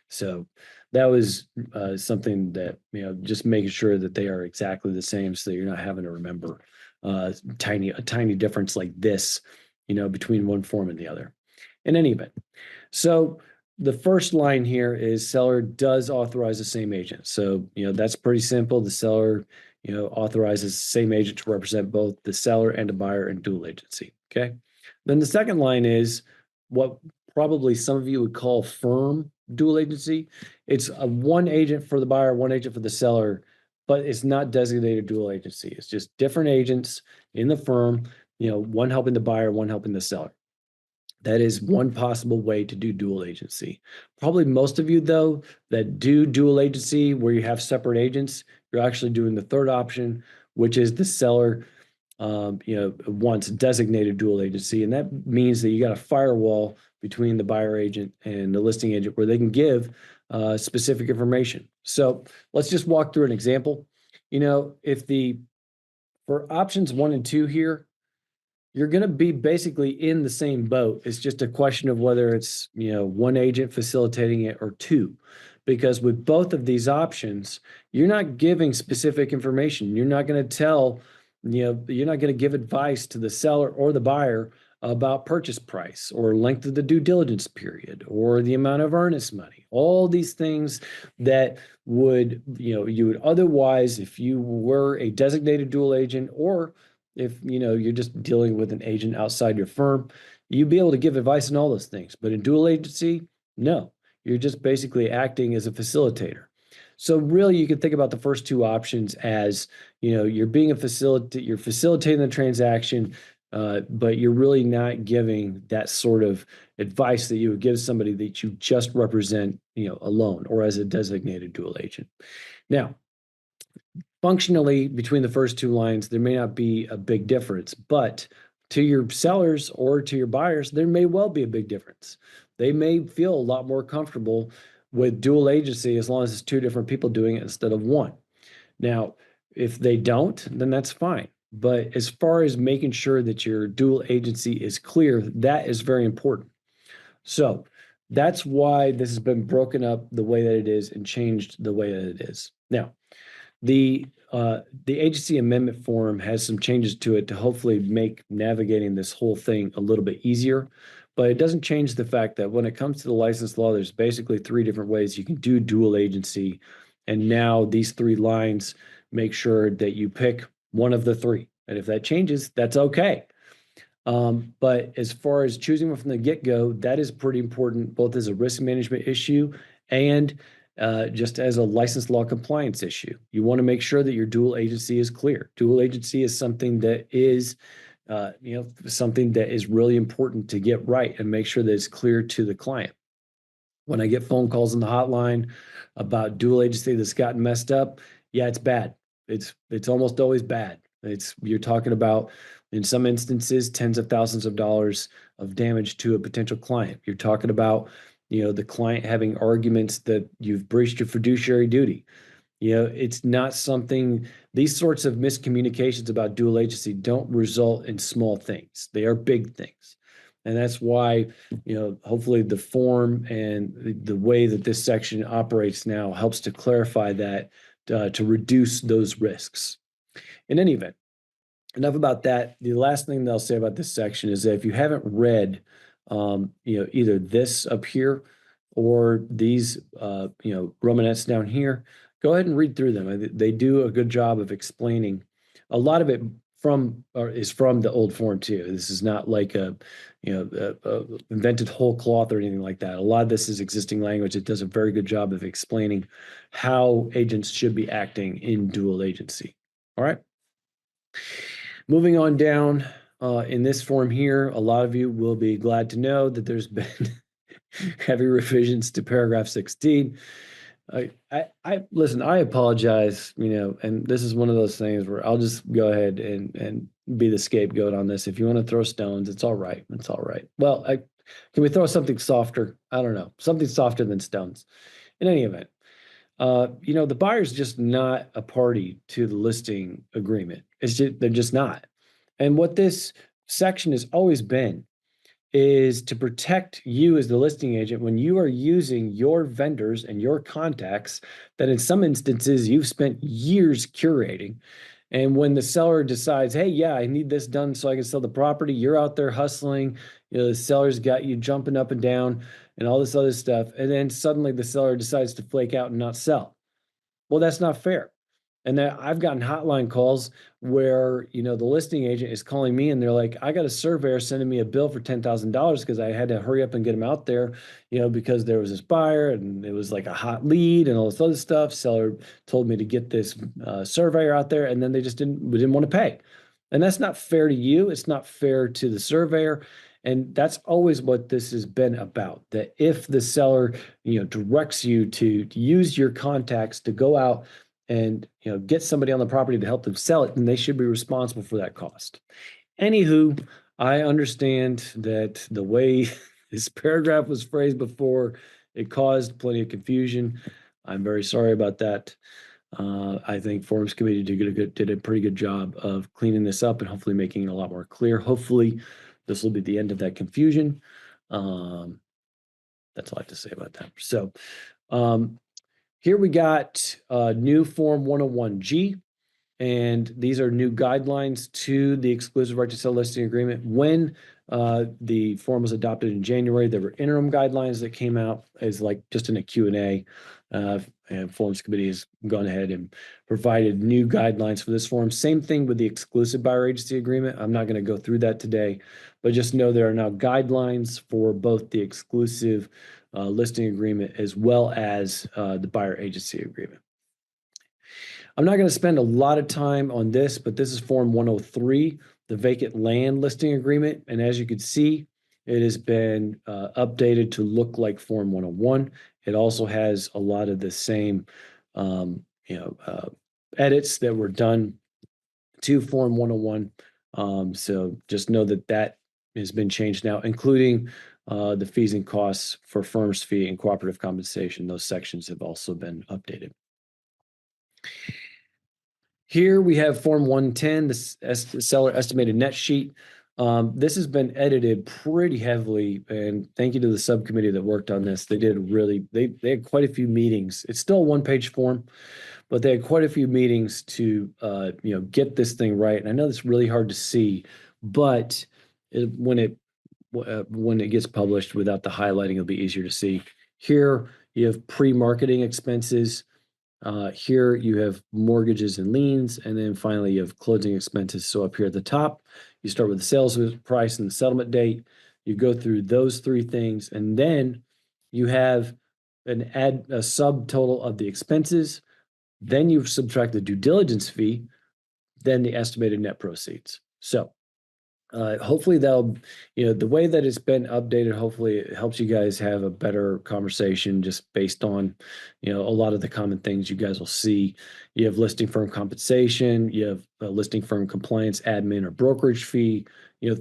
So that was something that just making sure that they are exactly the same, so you're not having to remember a tiny difference like this, between one form and the other. In any event, so the first line here is seller does authorize the same agent. So that's pretty simple. The seller authorizes the same agent to represent both the seller and a buyer in dual agency. Okay. Then the second line is what probably some of you would call firm dual agency. It's a one agent for the buyer, one agent for the seller, but it's not designated dual agency. It's just different agents in the firm, one helping the buyer, one helping the seller. That is one possible way to do dual agency. Probably most of you, though, that do dual agency where you have separate agents, you're actually doing the third option, which is the seller wants designated dual agency. And that means that you got a firewall between the buyer agent and the listing agent where they can give specific information. So let's just walk through an example. For options 1 and 2 here, you're going to be basically in the same boat. It's just a question of whether it's, one agent facilitating it or two. Because with both of these options, you're not giving specific information. You're not going to tell, you're not going to give advice to the seller or the buyer about purchase price or length of the due diligence period or the amount of earnest money. All these things that would, you would otherwise, if you were a designated dual agent or if you're just dealing with an agent outside your firm, you'd be able to give advice on all those things. But in dual agency, no, you're just basically acting as a facilitator. So really, you can think about the first two options as you're being you're facilitating the transaction, but you're really not giving that sort of advice that you would give somebody that you just represent, alone or as a designated dual agent. Now, functionally, between the first two lines, there may not be a big difference, but to your sellers or to your buyers, there may well be a big difference. They may feel a lot more comfortable with dual agency as long as it's two different people doing it instead of one. Now, if they don't, then that's fine. But as far as making sure that your dual agency is clear, that is very important. So that's why this has been broken up the way that it is and changed the way that it is. Now, the agency amendment form has some changes to it to hopefully make navigating this whole thing a little bit easier, but it doesn't change the fact that when it comes to the license law, there's basically three different ways you can do dual agency. And now these three lines make sure that you pick one of the three. And if that changes, that's okay. But as far as choosing one from the get-go, that is pretty important, both as a risk management issue and just as a license law compliance issue. You want to make sure that your dual agency is clear. Dual agency is something that is, something that is really important to get right and make sure that it's clear to the client. When I get phone calls on the hotline about dual agency that's gotten messed up, yeah, it's bad. It's almost always bad. You're talking about, in some instances, tens of thousands of dollars of damage to a potential client. You're talking about, the client having arguments that you've breached your fiduciary duty. It's not something, these sorts of miscommunications about dual agency don't result in small things. They are big things. And that's why, hopefully the form and the way that this section operates now helps to clarify that, to reduce those risks. In any event, enough about that. The last thing that I'll say about this section is that if you haven't read, either this up here or these, Romanettes down here, go ahead and read through them. They do a good job of explaining. A lot of it is from the old form too. This is not like invented whole cloth or anything like that. A lot of this is existing language. It does a very good job of explaining how agents should be acting in dual agency. All right. Moving on down, in this form here, a lot of you will be glad to know that there's been heavy revisions to paragraph 16. Listen, I apologize, and this is one of those things where I'll just go ahead and be the scapegoat on this. If you want to throw stones, it's all right. It's all right. Well, can we throw something softer? I don't know, something softer than stones. In any event, the buyer's just not a party to the listing agreement. They're just not. And what this section has always been is to protect you as the listing agent when you are using your vendors and your contacts that in some instances you've spent years curating. And when the seller decides, hey, yeah, I need this done so I can sell the property, you're out there hustling, the seller's got you jumping up and down and all this other stuff. And then suddenly the seller decides to flake out and not sell. Well, that's not fair. And I've gotten hotline calls where, the listing agent is calling me and they're like, I got a surveyor sending me a bill for $10,000 because I had to hurry up and get him out there, because there was this buyer and it was like a hot lead and all this other stuff. Seller told me to get this surveyor out there, and then they just didn't want to pay. And that's not fair to you. It's not fair to the surveyor. And that's always what this has been about, that if the seller, directs you to use your contacts to go out and, get somebody on the property to help them sell it, then they should be responsible for that cost. Anywho, I understand that the way this paragraph was phrased before, it caused plenty of confusion. I'm very sorry about that. I think Forms Committee did a pretty good job of cleaning this up and hopefully making it a lot more clear. Hopefully, this will be the end of that confusion. That's all I have to say about that. So here we got new Form 101G, and these are new guidelines to the exclusive right to sell listing agreement. When the form was adopted in January, there were interim guidelines that came out as like just in a Q&A. And Forms Committee has gone ahead and provided new guidelines for this form. Same thing with the exclusive buyer agency agreement. I'm not going to go through that today, but just know there are now guidelines for both the exclusive listing agreement as well as the buyer agency agreement. I'm not going to spend a lot of time on this, but this is Form 103, the vacant land listing agreement. And as you can see, it has been updated to look like Form 101. It also has a lot of the same, edits that were done to Form 101. So just know that that has been changed now, including the fees and costs for firm's fee and cooperative compensation. Those sections have also been updated. Here we have Form 110, the seller estimated net sheet. This has been edited pretty heavily, and thank you to the subcommittee that worked on this. They had quite a few meetings. It's still a one-page form, but they had quite a few meetings to get this thing right. And I know it's really hard to see, but when it gets published without the highlighting, it'll be easier to see. Here you have pre-marketing expenses. Here you have mortgages and liens, and then finally you have closing expenses. So up here at the top, you start with the sales price and the settlement date. You go through those three things, and then you have a subtotal of the expenses. Then you subtract the due diligence fee, then the estimated net proceeds. So Hopefully the way that it's been updated, hopefully it helps you guys have a better conversation just based on, a lot of the common things you guys will see. You have listing firm compensation, you have a listing firm compliance, admin or brokerage fee,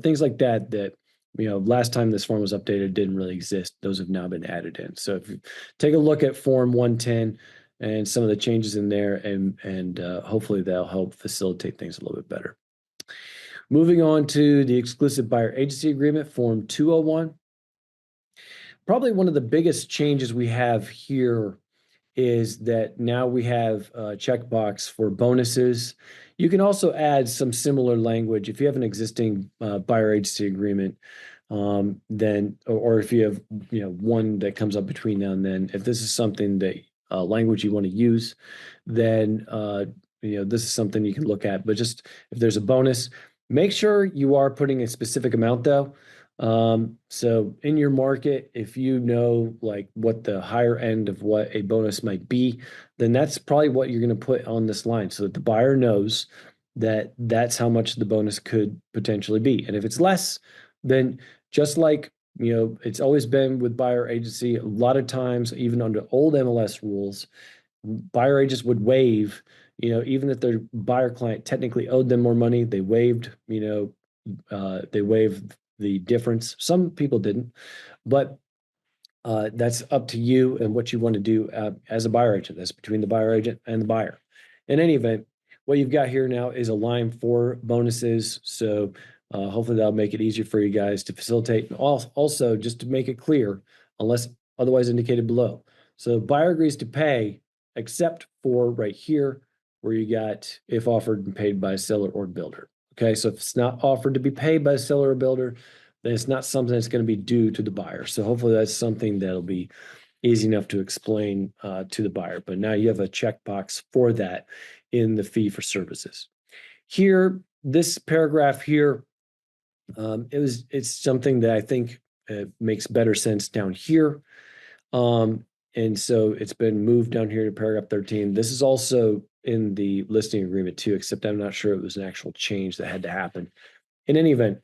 things like that, last time this form was updated didn't really exist. Those have now been added in. So if you take a look at Form 110 and some of the changes in there, and hopefully that'll help facilitate things a little bit better. Moving on to the exclusive buyer agency agreement, Form 201. Probably one of the biggest changes we have here is that now we have a checkbox for bonuses. You can also add some similar language if you have an existing buyer agency agreement. Then, or if you have one that comes up between now and then, if this is something that language you want to use, then this is something you can look at. But just if there's a bonus, make sure you are putting a specific amount though. So in your market, if you know like what the higher end of what a bonus might be, then that's probably what you're going to put on this line so that the buyer knows that that's how much the bonus could potentially be. And if it's less, then just like, it's always been with buyer agency, a lot of times, even under old MLS rules, buyer agents would waive, even if their buyer client technically owed them more money, they waived, they waived the difference. Some people didn't, but that's up to you and what you want to do as a buyer agent. That's between the buyer agent and the buyer. In any event, what you've got here now is a line for bonuses. So hopefully that'll make it easier for you guys to facilitate. And also, just to make it clear, unless otherwise indicated below. So buyer agrees to pay except for right here where you got if offered and paid by a seller or builder. Okay, so if it's not offered to be paid by a seller or builder, then it's not something that's going to be due to the buyer. So hopefully that's something that'll be easy enough to explain to the buyer. But now you have a checkbox for that in the fee for services. Here, this paragraph here, it's something that I think makes better sense down here. And so it's been moved down here to paragraph 13. This is also in the listing agreement too, except I'm not sure it was an actual change that had to happen. In any event,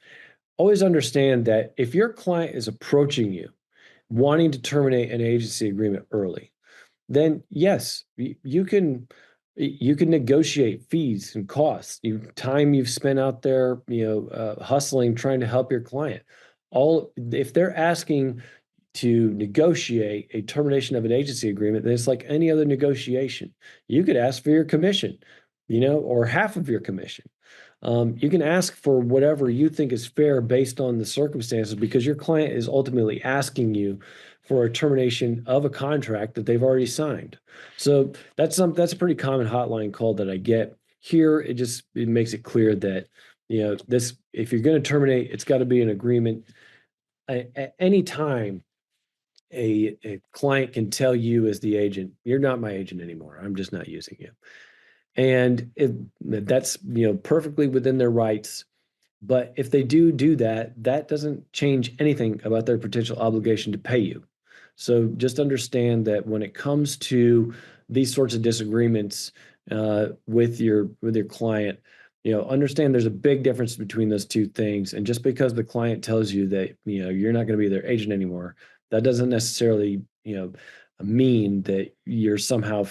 always understand that if your client is approaching you wanting to terminate an agency agreement early, then yes, you can negotiate fees and costs, time you've spent out there, hustling, trying to help your client. If they're asking to negotiate a termination of an agency agreement, then it's like any other negotiation. You could ask for your commission, or half of your commission. You can ask for whatever you think is fair based on the circumstances because your client is ultimately asking you for a termination of a contract that they've already signed. So that's a pretty common hotline call that I get. Here, it makes it clear that this, if you're going to terminate, it's got to be an agreement. At any time, a client can tell you as the agent, "You're not my agent anymore. I'm just not using you." And that's perfectly within their rights. But if they do that, that doesn't change anything about their potential obligation to pay you. So just understand that when it comes to these sorts of disagreements with your client, understand there's a big difference between those two things. And just because the client tells you that you're not going to be their agent anymore, that doesn't necessarily mean that you're somehow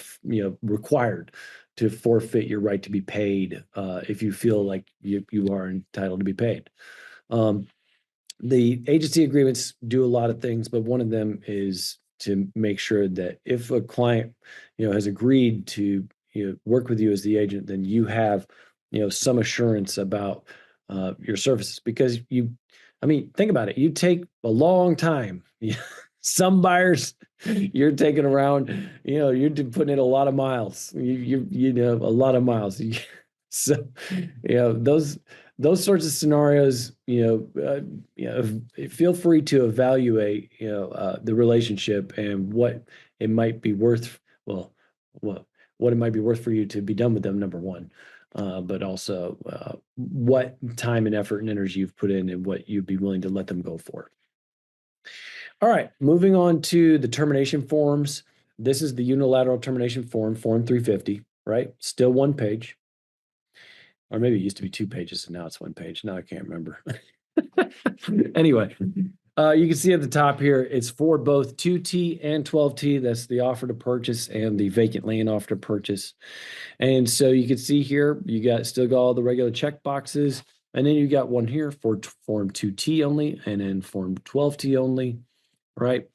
required to forfeit your right to be paid if you feel like you are entitled to be paid. The agency agreements do a lot of things, but one of them is to make sure that if a client has agreed to work with you as the agent, then you have some assurance about your services. Because think about it, you take a long time. Some buyers you're taking around, you're putting in a lot of miles. You know, a lot of miles. So, those sorts of scenarios, feel free to evaluate, the relationship and what it might be worth. Well, what it might be worth for you to be done with them, number one, but also what time and effort and energy you've put in and what you'd be willing to let them go for. All right, moving on to the termination forms. This is the unilateral termination form, Form 350, right? Still one page. or maybe it used to be 2 pages and now it's 1 page. Now I can't remember. Anyway, you can see at the top here, it's for both 2T and 12T. That's the offer to purchase and the vacant land offer to purchase. And so you can see here, still got all the regular check boxes. And then you got one here for Form 2T only, and then Form 12T only, right?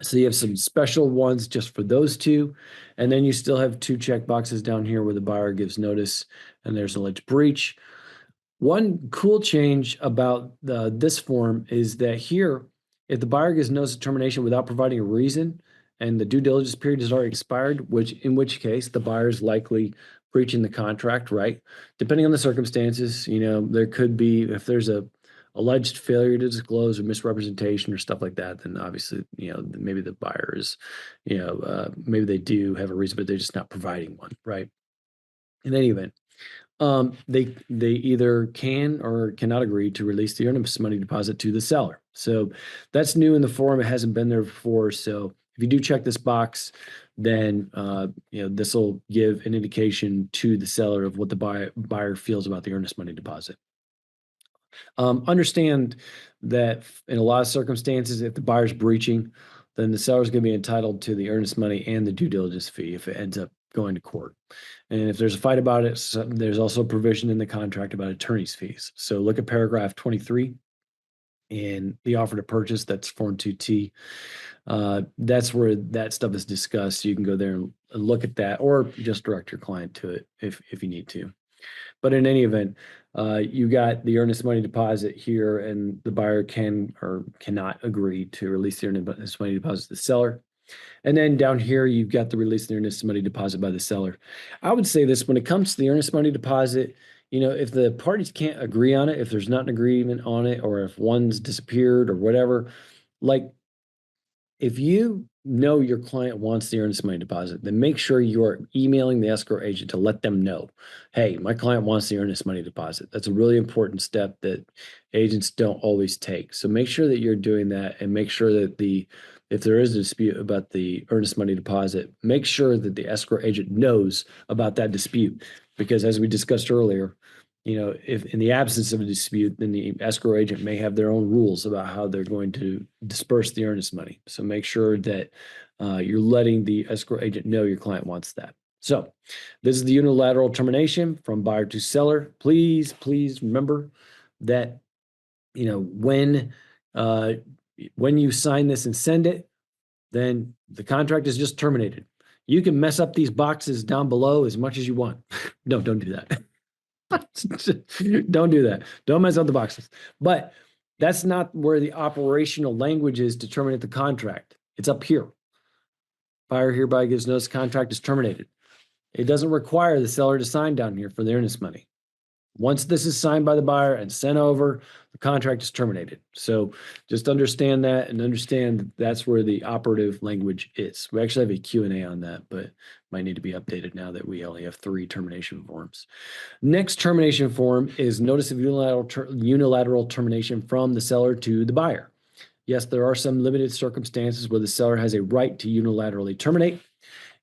So you have some special ones just for those two. And then you still have 2 check boxes down here where the buyer gives notice and there's alleged breach. One cool change about this form is that here, if the buyer gives notice of termination without providing a reason and the due diligence period has already expired, in which case the buyer is likely breaching the contract, right? Depending on the circumstances, there could be, if there's a alleged failure to disclose or misrepresentation or stuff like that, then obviously, maybe the buyer is, maybe they do have a reason, but they're just not providing one, right? In any event, they either can or cannot agree to release the earnest money deposit to the seller. So that's new in the form. It hasn't been there before. So if you do check this box, then this will give an indication to the seller of what the buyer feels about the earnest money deposit. Understand that in a lot of circumstances, if the buyer's breaching, then the seller's going to be entitled to the earnest money and the due diligence fee if it ends up going to court. And if there's a fight about it, there's also a provision in the contract about attorney's fees. So look at paragraph 23 in the offer to purchase, that's Form 2T. That's where that stuff is discussed. You can go there and look at that, or just direct your client to it if you need to. But in any event, you got the earnest money deposit here, and the buyer can or cannot agree to release the earnest money deposit to the seller. And then down here, you've got the release of the earnest money deposit by the seller. I would say this, when it comes to the earnest money deposit, if the parties can't agree on it, if there's not an agreement on it, or if one's disappeared or whatever, like if you know your client wants the earnest money deposit, then make sure you're emailing the escrow agent to let them know, hey, my client wants the earnest money deposit. That's a really important step that agents don't always take. So make sure that you're doing that, and make sure that if there is a dispute about the earnest money deposit, make sure that the escrow agent knows about that dispute. Because as we discussed earlier, if in the absence of a dispute, then the escrow agent may have their own rules about how they're going to disperse the earnest money. So make sure that you're letting the escrow agent know your client wants that. So this is the unilateral termination from buyer to seller. Please remember that, when you sign this and send it, then the contract is just terminated. You can mess up these boxes down below as much as you want. No, don't do that. Don't do that. Don't mess up the boxes. But that's not where the operational language is to terminate the contract. It's up here. Buyer hereby gives notice contract is terminated. It doesn't require the seller to sign down here for the earnest money. Once this is signed by the buyer and sent over, the contract is terminated. So just understand that, and understand that's where the operative language is. We actually have a Q&A on that, but might need to be updated now that we only have 3 termination forms. Next termination form is notice of unilateral termination from the seller to the buyer. Yes, there are some limited circumstances where the seller has a right to unilaterally terminate,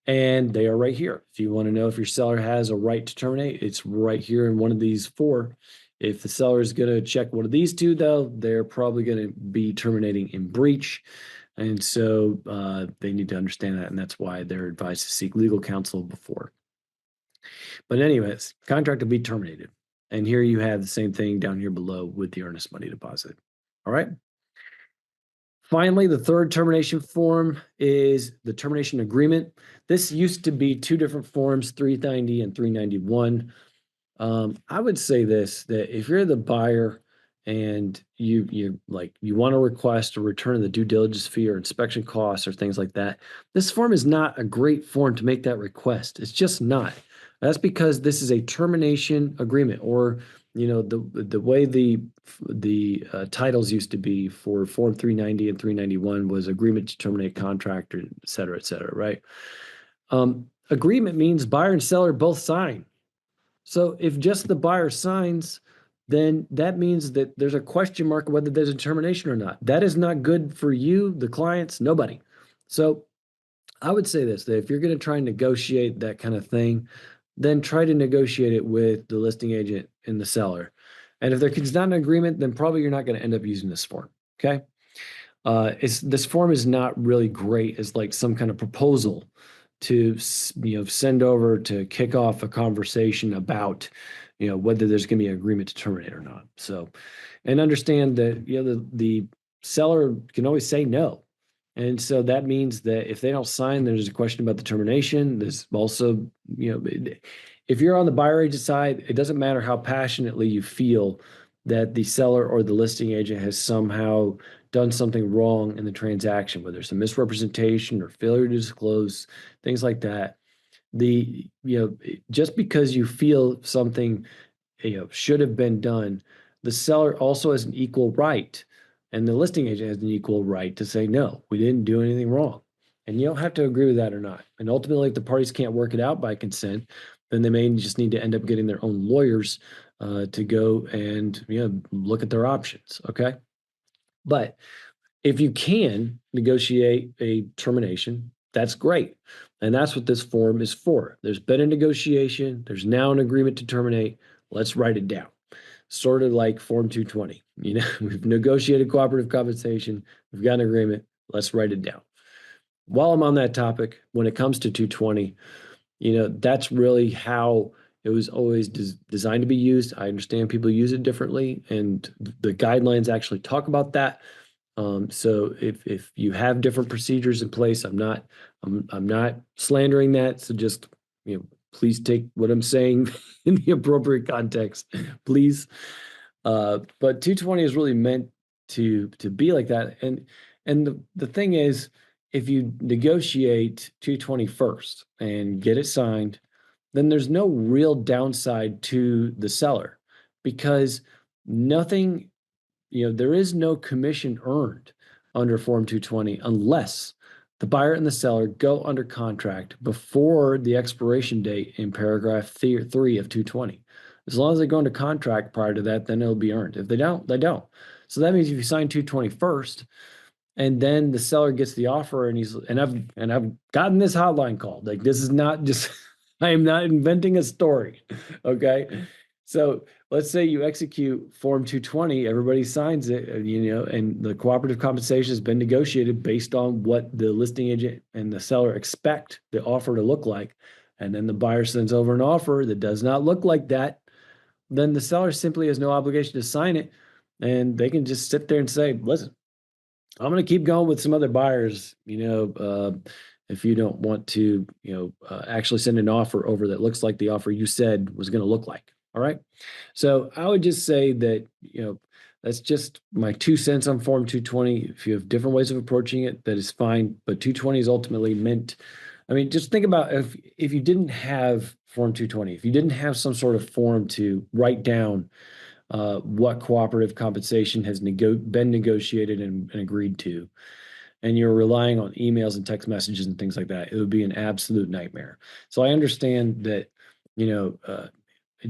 and they are right here. If you want to know if your seller has a right to terminate, it's right here in one of these 4. If the seller is going to check one of these 2, though, they're probably going to be terminating in breach. And so they need to understand that, and that's why they're advised to seek legal counsel before. But anyways, contract will be terminated. And here you have the same thing down here below with the earnest money deposit. All right. Finally, the third termination form is the termination agreement. This used to be 2 different forms, 390 and 391. I would say this, that if you're the buyer and you want to request a return of the due diligence fee or inspection costs or things like that, this form is not a great form to make that request. It's just not. That's because this is a termination agreement, or the way the titles used to be for Form 390 and 391 was agreement to terminate contract, or et cetera, right? Agreement means buyer and seller both sign. So if just the buyer signs, then that means that there's a question mark whether there's a termination or not. That is not good for you, the clients, nobody. So I would say this, that if you're going to try and negotiate that kind of thing, then try to negotiate it with the listing agent and the seller. And if there's not an agreement, then probably you're not going to end up using this form. Okay. This form is not really great as like some kind of proposal to send over to kick off a conversation about whether there's going to be an agreement to terminate or not. So, and understand that the seller can always say no. And so that means that if they don't sign, there's a question about the termination. There's also, if you're on the buyer agent side, it doesn't matter how passionately you feel that the seller or the listing agent has somehow done something wrong in the transaction, whether it's a misrepresentation or failure to disclose, things like that. Just because you feel something should have been done, the seller also has an equal right, and the listing agent has an equal right to say, no, we didn't do anything wrong. And you don't have to agree with that or not. And ultimately, if the parties can't work it out by consent, then they may just need to end up getting their own lawyers to go and look at their options. Okay. But if you can negotiate a termination, that's great. And that's what this form is for. There's been a negotiation, there's now an agreement to terminate. Let's write it down. Sort of like Form 220. We've negotiated cooperative compensation, we've got an agreement, let's write it down. While I'm on that topic, when it comes to 220, that's really how it was always designed to be used. I understand people use it differently, and the guidelines actually talk about that. So if you have different procedures in place, I'm not slandering that. So just please take what I'm saying in the appropriate context, please. But 220 is really meant to be like that. And the thing is, if you negotiate 220 first and get it signed, then there's no real downside to the seller, because nothing, there is no commission earned under Form 220 unless the buyer and the seller go under contract before the expiration date in paragraph 3 of 220. As long as they go under contract prior to that, then it'll be earned. If they don't, they don't. So that means if you sign 220 first, and then the seller gets the offer, and I've gotten this hotline call. Like, this is not just I am not inventing a story. Okay. So let's say you execute Form 220, everybody signs it, and the cooperative compensation has been negotiated based on what the listing agent and the seller expect the offer to look like. And then the buyer sends over an offer that does not look like that. Then the seller simply has no obligation to sign it. And they can just sit there and say, listen, I'm going to keep going with some other buyers, if you don't want to, actually send an offer over that looks like the offer you said was going to look like. All right. So I would just say that, that's just my 2 cents on Form 220. If you have different ways of approaching it, that is fine. But 220 is ultimately meant, just think about if you didn't have Form 220, if you didn't have some sort of form to write down what cooperative compensation has been negotiated and agreed to, and you're relying on emails and text messages and things like that, it would be an absolute nightmare. So I understand that,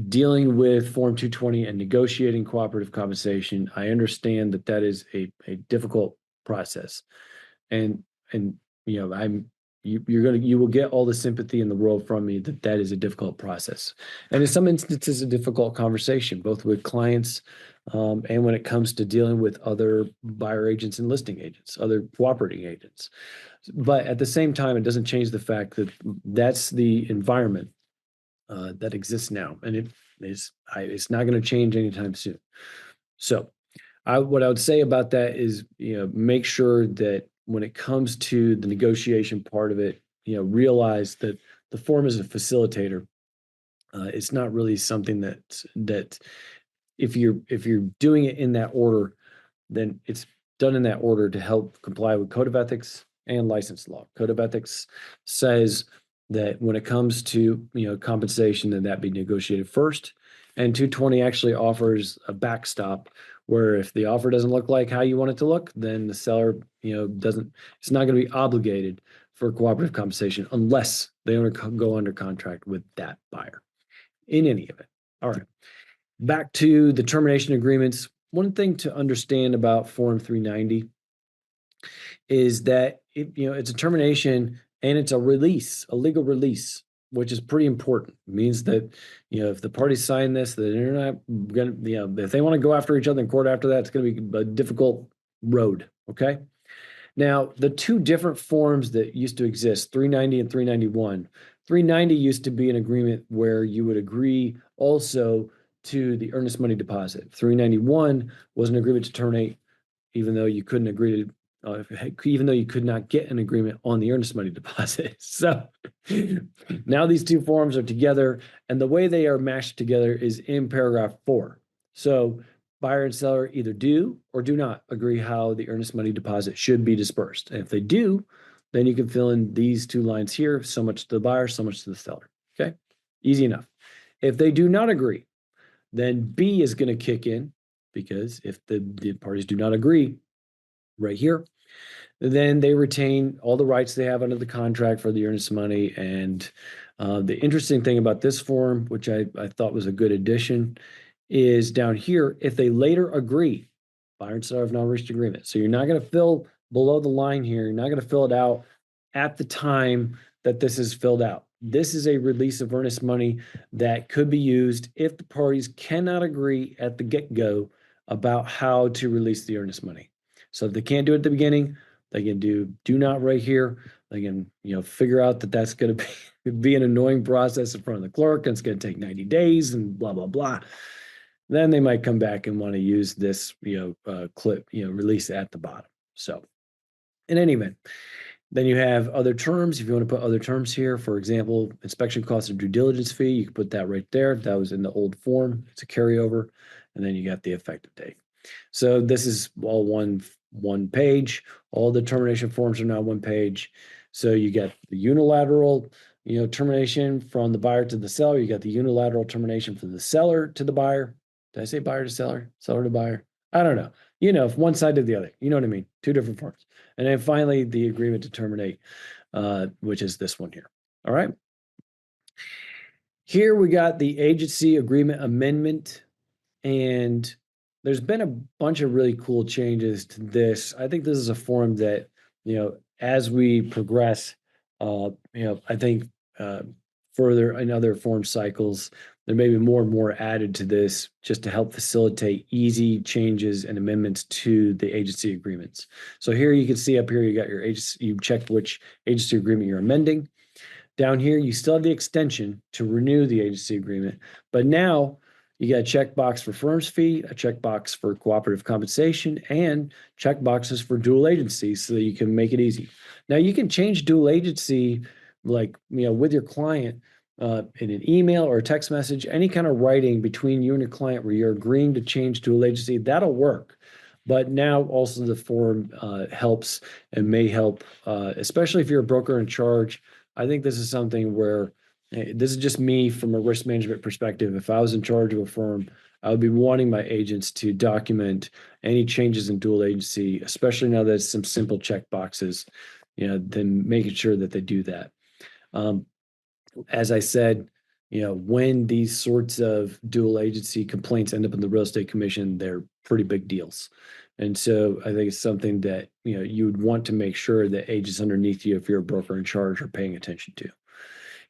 dealing with Form 220 and negotiating cooperative compensation, I understand that that is a difficult process. And you will get all the sympathy in the world from me that is a difficult process. And in some instances, a difficult conversation, both with clients and when it comes to dealing with other buyer agents and listing agents, other cooperating agents. But at the same time, it doesn't change the fact that that's the environment that exists now, and it's not going to change anytime soon. So, what I would say about that is, make sure that when it comes to the negotiation part of it, realize that the form is a facilitator. It's not really something that if you're doing it in that order, then it's done in that order to help comply with Code of Ethics and license law. Code of Ethics says that when it comes to compensation, then that be negotiated first. And 220 actually offers a backstop where if the offer doesn't look like how you want it to look, then the seller it's not going to be obligated for cooperative compensation unless they go under contract with that buyer in any event. All right. Back to the termination agreements. One thing to understand about Form 390 is that it's a termination and it's a release, a legal release. which is pretty important. It means that, if the parties sign this, that they're not going to, if they want to go after each other in court after that, it's going to be a difficult road. Okay. Now, the two different forms that used to exist, 390 and 391. 390 used to be an agreement where you would agree also to the earnest money deposit. 391 was an agreement to terminate, even though you couldn't agree to, even though you could not get an agreement on the earnest money deposit. So now these two forms are together, and the way they are matched together is in paragraph 4. So buyer and seller either do or do not agree how the earnest money deposit should be dispersed. And if they do, then you can fill in these two lines here, so much to the buyer, so much to the seller. Okay, easy enough. If they do not agree, then B is going to kick in, because if the parties do not agree right here, then they retain all the rights they have under the contract for the earnest money. And the interesting thing about this form, which I thought was a good addition, is down here, if they later agree, buyer and seller have now reached agreement. So you're not going to fill below the line here. You're not going to fill it out at the time that this is filled out. This is a release of earnest money that could be used if the parties cannot agree at the get-go about how to release the earnest money. So if they can't do it at the beginning, they can do not right here. They can, figure out that that's going to be an annoying process in front of the clerk, and it's going to take 90 days and blah, blah, blah. Then they might come back and want to use this, clip, release at the bottom. So in any event, then you have other terms. If you want to put other terms here, for example, inspection costs and due diligence fee, you can put that right there. That was in the old form. It's a carryover. And then you got the effective date. So this is all one page. All the termination forms are now one page. So you get the unilateral, termination from the buyer to the seller. You got the unilateral termination from the seller to the buyer. Did I say buyer to seller? Seller to buyer? I don't know. One side to the other. You know what I mean? Two different forms. And then finally, the agreement to terminate, which is this one here. All right. Here we got the agency agreement amendment. And there's been a bunch of really cool changes to this. I think this is a form that, as we progress, I think further in other form cycles, there may be more and more added to this just to help facilitate easy changes and amendments to the agency agreements. So here you can see up here, you got your agency, you check which agency agreement you're amending. Down here, you still have the extension to renew the agency agreement, but now you got a checkbox for firm's fee, a checkbox for cooperative compensation, and checkboxes for dual agency so that you can make it easy. Now you can change dual agency, like, with your client in an email or a text message, any kind of writing between you and your client where you're agreeing to change dual agency, that'll work. But now also the form helps and may help, especially if you're a broker in charge. I think this is something where, this is just me from a risk management perspective. If I was in charge of a firm, I would be wanting my agents to document any changes in dual agency, especially now that it's some simple check boxes, then making sure that they do that. As I said, when these sorts of dual agency complaints end up in the real estate commission, they're pretty big deals. And so I think it's something that, you would want to make sure that agents underneath you, if you're a broker in charge, are paying attention to.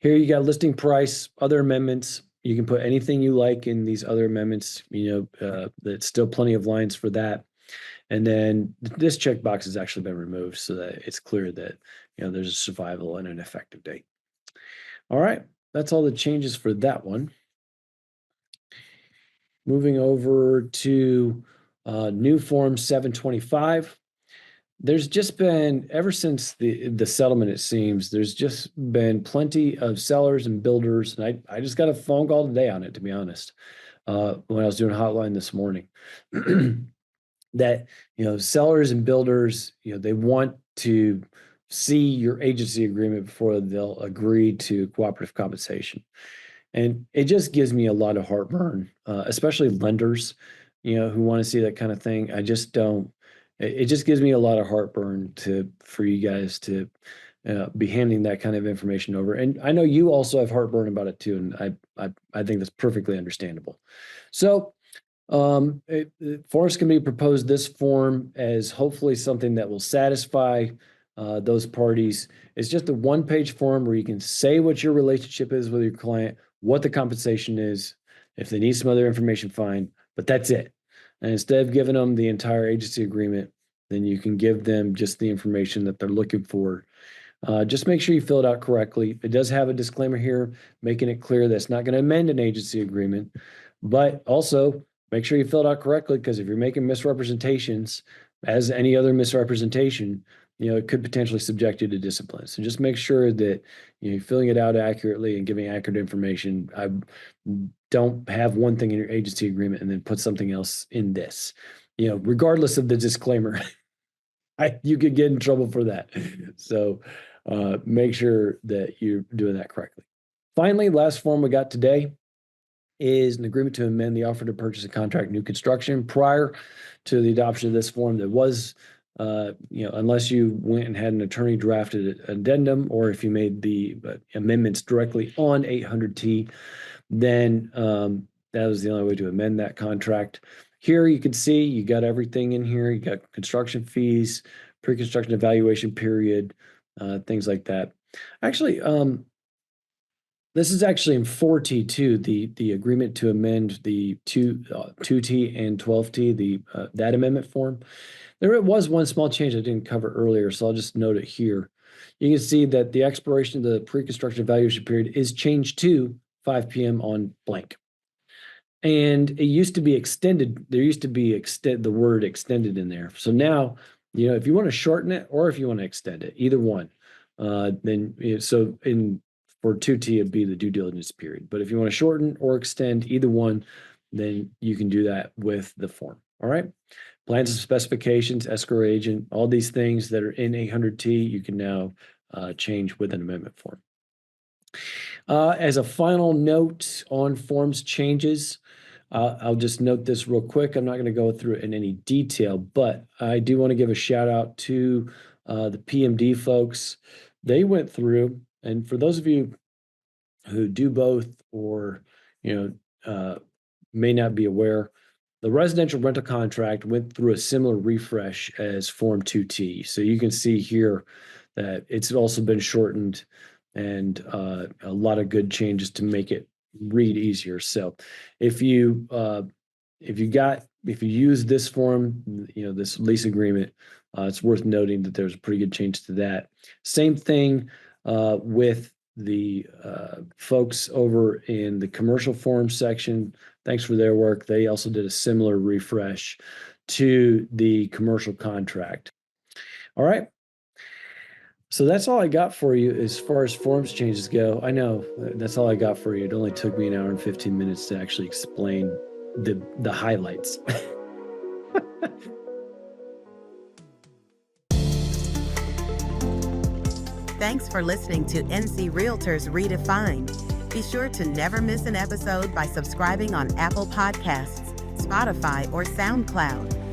Here you got listing price, other amendments. You can put anything you like in these other amendments. There's still plenty of lines for that. And then this checkbox has actually been removed so that it's clear that, there's a survival and an effective date. All right, that's all the changes for that one. Moving over to new form 725. There's just been, ever since the settlement, it seems, there's just been plenty of sellers and builders. And I just got a phone call today on it, to be honest, when I was doing a hotline this morning, that, sellers and builders, they want to see your agency agreement before they'll agree to cooperative compensation. And it just gives me a lot of heartburn, especially lenders, who want to see that kind of thing. I just don't. It just gives me a lot of heartburn for you guys to be handing that kind of information over. And I know you also have heartburn about it too, and I think that's perfectly understandable. So Forest Committee proposed this form as hopefully something that will satisfy those parties. It's just a one-page form where you can say what your relationship is with your client, what the compensation is. If they need some other information, fine, but that's it. And instead of giving them the entire agency agreement, then you can give them just the information that they're looking for. Just make sure you fill it out correctly. It does have a disclaimer here, making it clear that it's not going to amend an agency agreement, but also make sure you fill it out correctly, because if you're making misrepresentations, as any other misrepresentation, it could potentially subject you to discipline. So just make sure that you're filling it out accurately and giving accurate information. I don't have one thing in your agency agreement and then put something else in this. Regardless of the disclaimer, you could get in trouble for that. So make sure that you're doing that correctly. Finally, last form we got today is an agreement to amend the offer to purchase a contract new construction. Prior to the adoption of this form, there was, unless you went and had an attorney drafted an addendum, or if you made the amendments directly on 800T, then that was the only way to amend that contract. Here you can see you got everything in here. You got construction fees, pre-construction evaluation period, things like that. Actually, this is actually in 4T too, the agreement to amend the 2T and 12T, that amendment form. There was one small change I didn't cover earlier, so I'll just note it here. You can see that the expiration of the pre-construction evaluation period is changed to 5 p.m. on blank. And it used to be extended. There used to be the word extended in there. So now, if you want to shorten it or if you want to extend it, either one, then for 2T, it'd be the due diligence period. But if you want to shorten or extend either one, then you can do that with the form. All right. Plans and specifications, escrow agent, all these things that are in 800T, you can now change with an amendment form. As a final note on forms changes, I'll just note this real quick. I'm not going to go through it in any detail, but I do want to give a shout out to the PMD folks. They went through, and for those of you who do both or may not be aware, the residential rental contract went through a similar refresh as Form 2T. So you can see here that it's also been shortened and a lot of good changes to make it read easier. So if you use this form, this lease agreement, it's worth noting that there's a pretty good change to that. Same thing with the folks over in the commercial form section. Thanks for their work. They also did a similar refresh to the commercial contract. All right. So that's all I got for you as far as forms changes go. I know that's all I got for you. It only took me an hour and 15 minutes to actually explain the highlights. Thanks for listening to NC Realtors Redefined. Be sure to never miss an episode by subscribing on Apple Podcasts, Spotify, or SoundCloud.